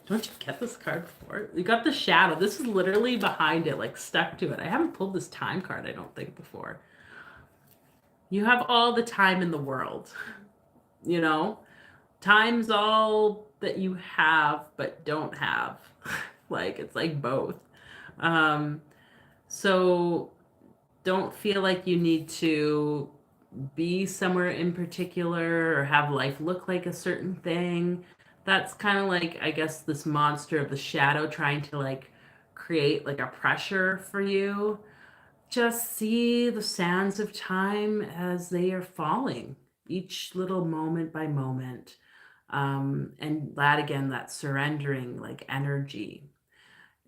S1: you get this card before? You got the shadow. This is literally behind it, like stuck to it. I haven't pulled this time card, I don't think, before. You have all the time in the world, you know? Time's all that you have but don't have. Like it's like both. Um, so don't feel like you need to be somewhere in particular or have life look like a certain thing. That's kind of like, I guess, this monster of the shadow trying to like create like a pressure for you. Just see the sands of time as they are falling, each little moment by moment. And that again, that surrendering like energy.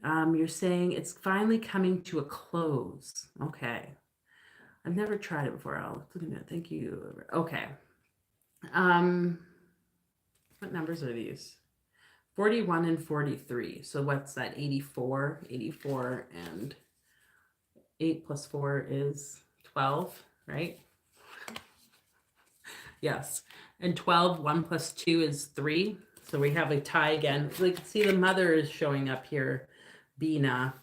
S1: You're saying it's finally coming to a close. Okay. I've never tried it before. I'll look at it. Thank you. Okay. Um, what numbers are these? 41 and 43. So what's that? 84. 84 and 8 plus 4 is 12, right? Yes. And 12, 1 plus 2 is 3. So we have a tie again. So you can see the mother is showing up here, Bina.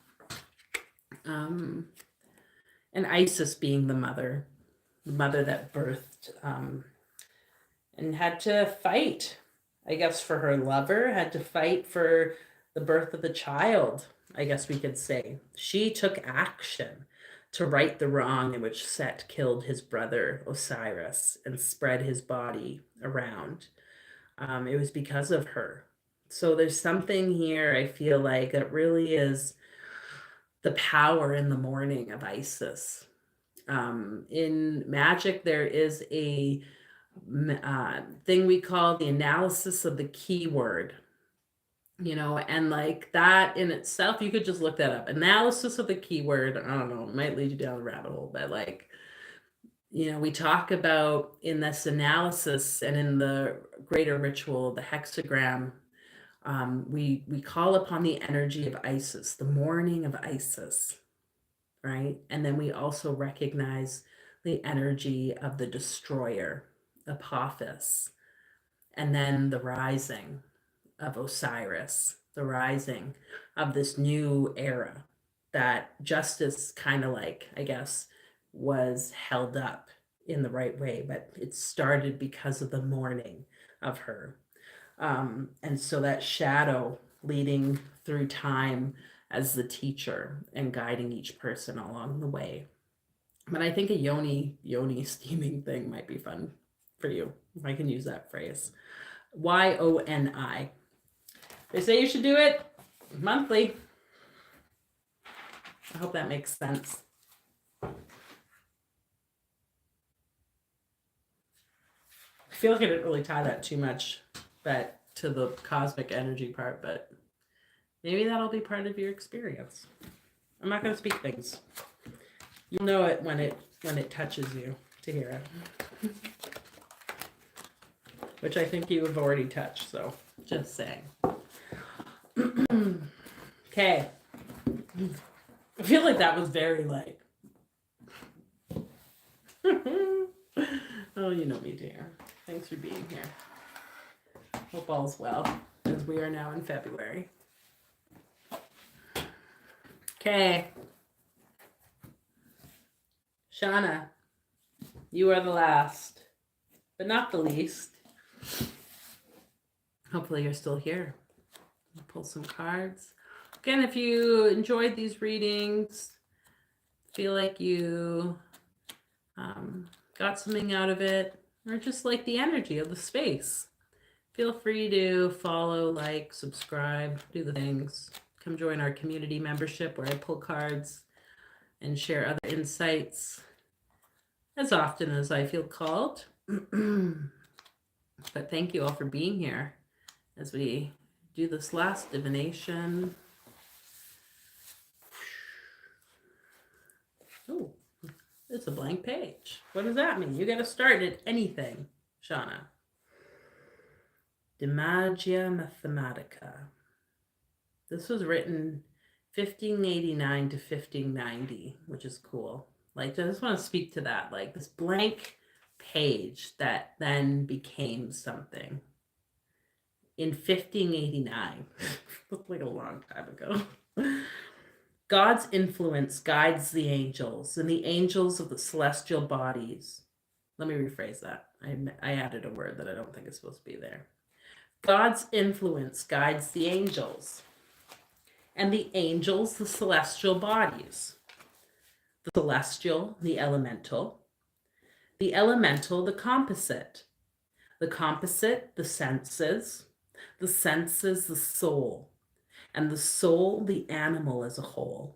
S1: And Isis being the mother that birthed, and had to fight, I guess, for her lover, had to fight for the birth of the child, I guess we could say. She took action to right the wrong in which Set killed his brother Osiris and spread his body around. It was because of her. So there's something here, I feel like, that really is the power in the morning of Isis. In magic, there is a thing we call the analysis of the keyword, and like that in itself, you could just look that up. Analysis of the keyword, I don't know, it might lead you down a rabbit hole, but like, we talk about in this analysis and in the greater ritual, the hexagram, we call upon the energy of Isis, the morning of Isis, right? And then we also recognize the energy of the destroyer, Apophis, and then the rising of Osiris, the rising of this new era that justice kind of like, I guess, was held up in the right way, but it started because of the mourning of her. And so that shadow leading through time as the teacher and guiding each person along the way. But I think a yoni steaming thing might be fun for you, if I can use that phrase. YONI. They say you should do it monthly. I hope that makes sense. I feel like I didn't really tie that too much but to the cosmic energy part, but maybe that'll be part of your experience. I'm not going to speak things. You'll know it when it touches you to hear it. Which I think you have already touched, so just saying. Okay. I feel like that was very like oh, you know me, dear. Thanks for being here. Hope all's well, as we are now in February. Okay. Shauna, you are the last, but not the least. Hopefully you're still here. I'll pull some cards. Again, if you enjoyed these readings, feel like you got something out of it, or just like the energy of the space, feel free to follow, like, subscribe, do the things. Come join our community membership where I pull cards and share other insights as often as I feel called. But thank you all for being here as we do this last divination. Oh, it's a blank page. What does that mean? You got to start at anything, Shauna. De Magia Mathematica. This was written 1589 to 1590, which is cool. Like, I just want to speak to that. Like, this blank page that then became something in 1589. Looked like a long time ago. God's influence guides the angels, and the angels of the celestial bodies. Let me rephrase that. I added a word that I don't think is supposed to be there. God's influence guides the angels, and the angels, the celestial bodies. The celestial, the elemental, the composite, the senses, the soul, and the soul, the animal as a whole.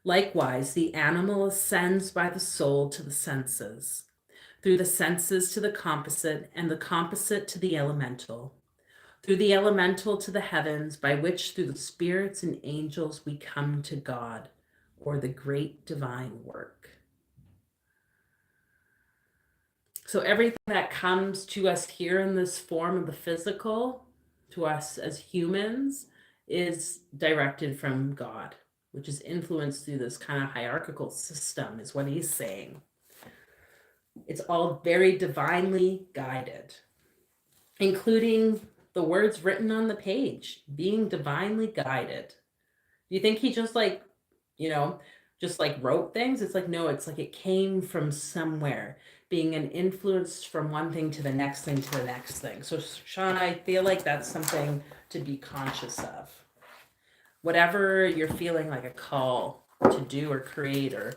S1: Likewise, the animal ascends by the soul to the senses, through the senses to the composite, and the composite to the elemental, through the elemental to the heavens, by which through the spirits and angels we come to God, or the great divine work. So everything that comes to us here in this form of the physical, to us as humans, is directed from God, which is influenced through this kind of hierarchical system, is what he's saying. It's all very divinely guided, including the words written on the page, being divinely guided. Do you think he just like, just like wrote things? It's like, no, it's like it came from somewhere, being an influence from one thing to the next thing to the next thing. So Sean, I feel like that's something to be conscious of. Whatever you're feeling like a call to do or create or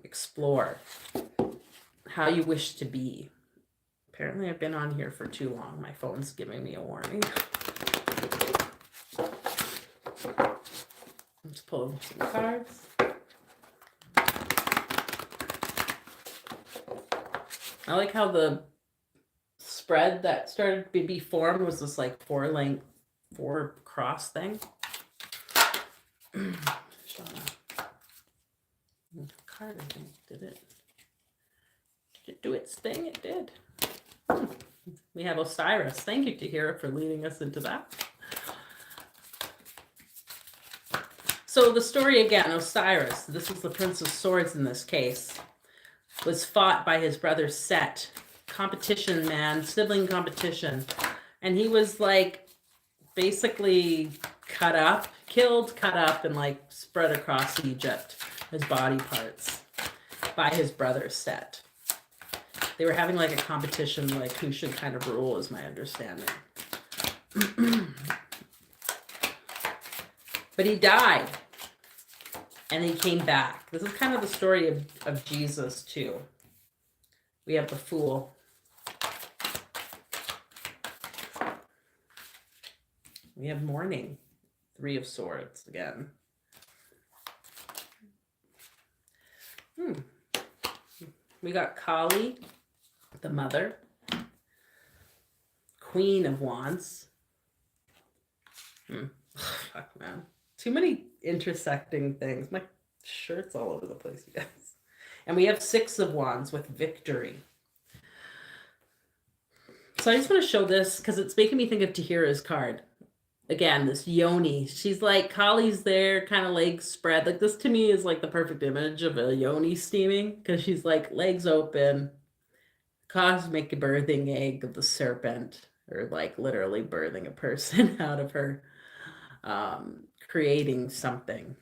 S1: explore, how you wish to be. Apparently I've been on here for too long. My phone's giving me a warning. Let's pull some cards. I like how the spread that started to be formed was this like four cross thing. Card, I think, did it do its thing? It did. We have Osiris. Thank you, Tahira, for leading us into that. So the story again, Osiris, this is the Prince of Swords in this case, was fought by his brother Set. Competition, man, sibling competition. And he was like basically cut up, and like spread across Egypt, his body parts. by his brother's set. They were having like a competition, like who should kind of rule, is my understanding. But he died and he came back. This is kind of the story of Jesus too. We have the Fool. We have Mourning, Three of Swords again. We got Kali, the Mother, Queen of Wands. Fuck, man. Too many intersecting things. My shirt's all over the place, you guys. And we have Six of Wands with Victory. So I just want to show this because it's making me think of Tahira's card. Again, this yoni. She's like, Kali's there, kind of legs spread. Like, this to me is like the perfect image of a yoni steaming, because she's like legs open, cosmic birthing egg of the serpent, or like literally birthing a person out of her, creating something.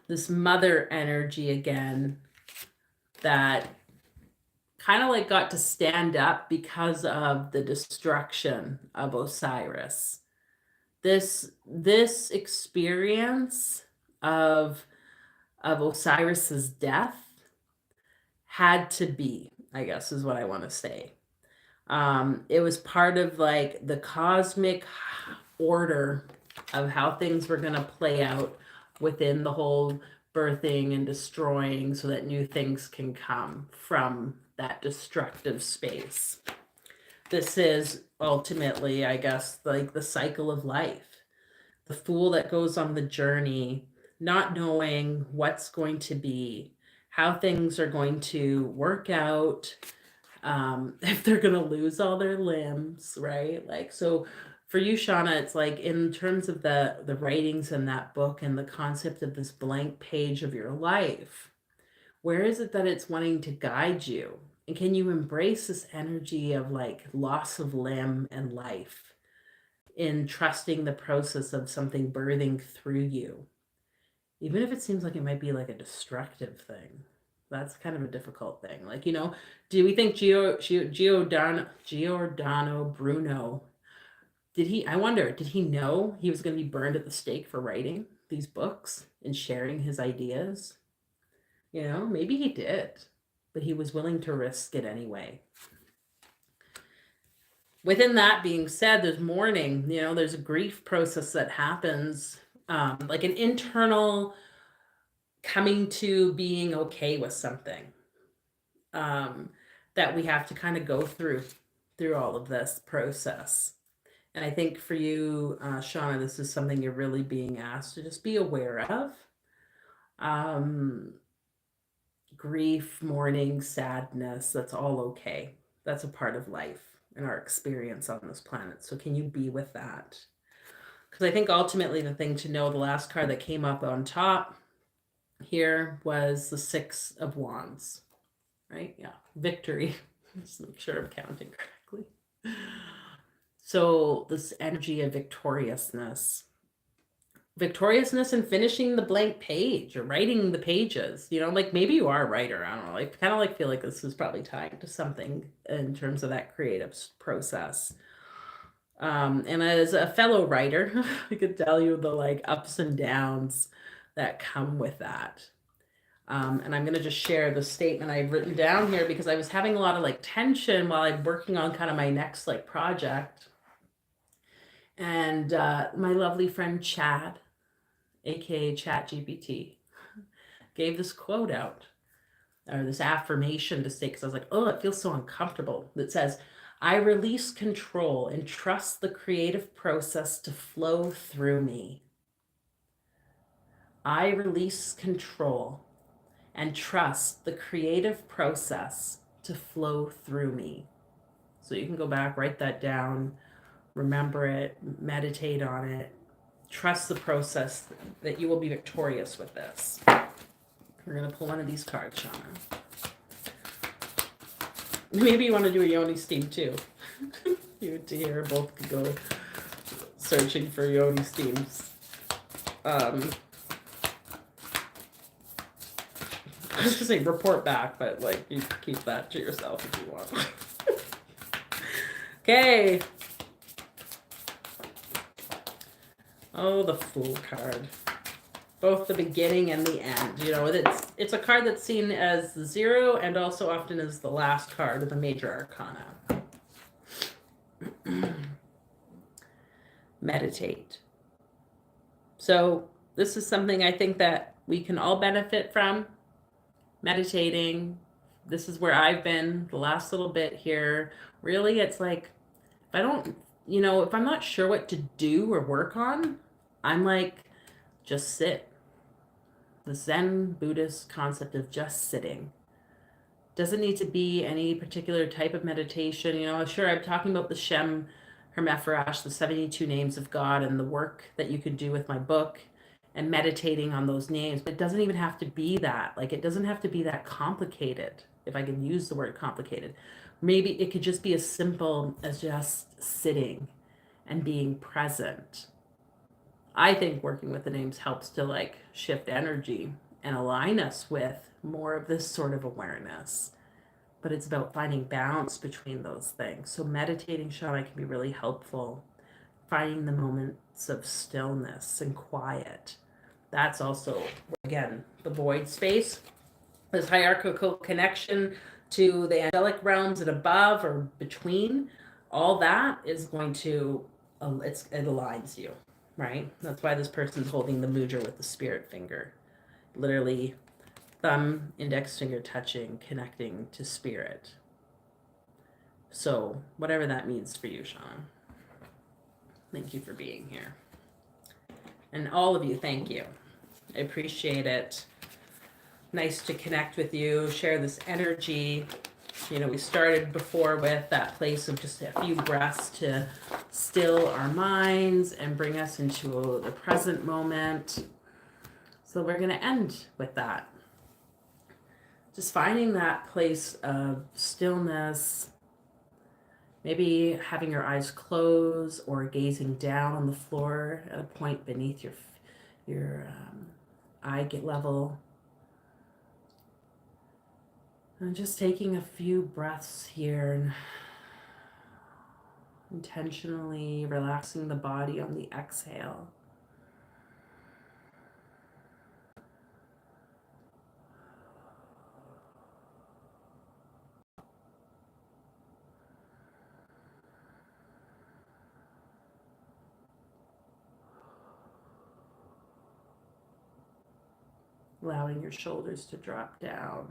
S1: This mother energy again that kind of like got to stand up because of the destruction of Osiris. This experience of Osiris's death had to be, I guess is what I want to say. It was part of like the cosmic order of how things were going to play out within the whole birthing and destroying, so that new things can come from that destructive space. This is ultimately, I guess, like the cycle of life. The Fool that goes on the journey, not knowing what's going to be, how things are going to work out, if they're going to lose all their limbs, right? Like, so for you, Shauna, it's like in terms of the writings in that book and the concept of this blank page of your life, where is it that it's wanting to guide you? And can you embrace this energy of like loss of limb and life in trusting the process of something birthing through you? Even if it seems like it might be like a destructive thing, that's kind of a difficult thing. Like, you know, do we think Giordano Bruno, I wonder, did he know he was going to be burned at the stake for writing these books and sharing his ideas? You know, maybe he did, but he was willing to risk it anyway. Within that being said, there's mourning, you know, there's a grief process that happens, like an internal coming to being okay with something, that we have to kind of go through all of this process. And I think for you, Shauna, this is something you're really being asked to just be aware of. Grief, mourning, sadness, that's all okay. That's a part of life and our experience on this planet. So can you be with that? Because I think ultimately the thing to know, the last card that came up on top here was the Six of Wands, right? Yeah, victory. Just make sure I'm counting correctly. So this energy of victoriousness and finishing the blank page or writing the pages, you know, like maybe you are a writer. I don't know. I kind of like feel like this is probably tied to something in terms of that creative process. And as a fellow writer, I could tell you the like ups and downs that come with that. And I'm going to just share the statement I've written down here because I was having a lot of like tension while I'm working on kind of my next like project. And my lovely friend Chad, aka ChatGPT, gave this quote out, or this affirmation to say, because I was like, oh, it feels so uncomfortable. That says, I release control and trust the creative process to flow through me. I release control and trust the creative process to flow through me. So you can go back, write that down, remember it, meditate on it, trust the process that you will be victorious with this. We're going to pull one of these cards, Shauna. Maybe you want to do a yoni steam too. You and Tahira both could go searching for yoni steams. I was going to say report back, but like you keep that to yourself if you want. Okay. Oh, the Fool card. Both the beginning and the end. You know, it's a card that's seen as the 0 and also often as the last card of the major arcana. Meditate. So this is something I think that we can all benefit from. Meditating. This is where I've been the last little bit here. Really, it's like, if I don't, you know, if I'm not sure what to do or work on, I'm like, just sit. The Zen Buddhist concept of just sitting. Doesn't need to be any particular type of meditation. You know, sure, I'm talking about the Shem Hermephrash, the 72 names of God, and the work that you could do with my book and meditating on those names. But it doesn't even have to be that. Like, it doesn't have to be that complicated, if I can use the word complicated. Maybe it could just be as simple as just sitting and being present. I think working with the names helps to like shift energy and align us with more of this sort of awareness. But it's about finding balance between those things. So meditating, Shauna, can be really helpful. Finding the moments of stillness and quiet. That's also, again, the void space. This hierarchical connection to the angelic realms and above or between. All that is going to, it aligns you, right? That's why this person's holding the mudra with the spirit finger. Literally thumb, index finger touching, connecting to spirit. So whatever that means for you, Sean. Thank you for being here. And all of you, thank you. I appreciate it. Nice to connect with you, share this energy. You know, we started before with that place of just a few breaths to still our minds and bring us into the present moment. So we're going to end with that. Just finding that place of stillness, maybe having your eyes closed or gazing down on the floor at a point beneath your eye level. And just taking a few breaths here and intentionally relaxing the body on the exhale. Allowing your shoulders to drop down,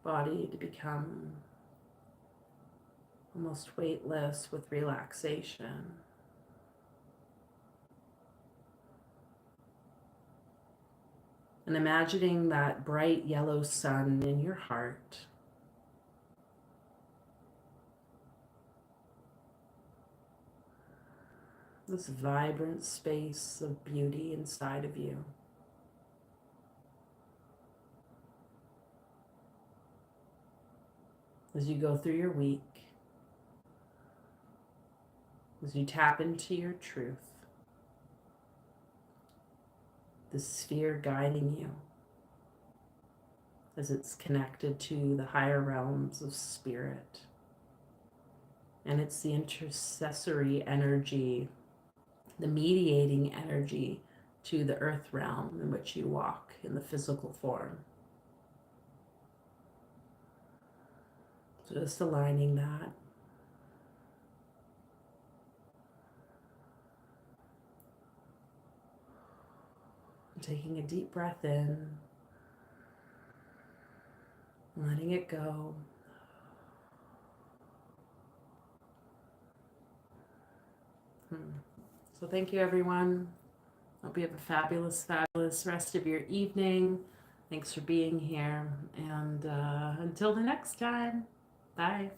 S1: body to become almost weightless with relaxation. And imagining that bright yellow sun in your heart. This vibrant space of beauty inside of you. As you go through your week, as you tap into your truth, the sphere guiding you as it's connected to the higher realms of spirit. And it's the intercessory energy, the mediating energy to the earth realm in which you walk in the physical form. Just aligning that. Taking a deep breath in, letting it go. So thank you, everyone. Hope you have a fabulous, fabulous rest of your evening. Thanks for being here. And until the next time, bye.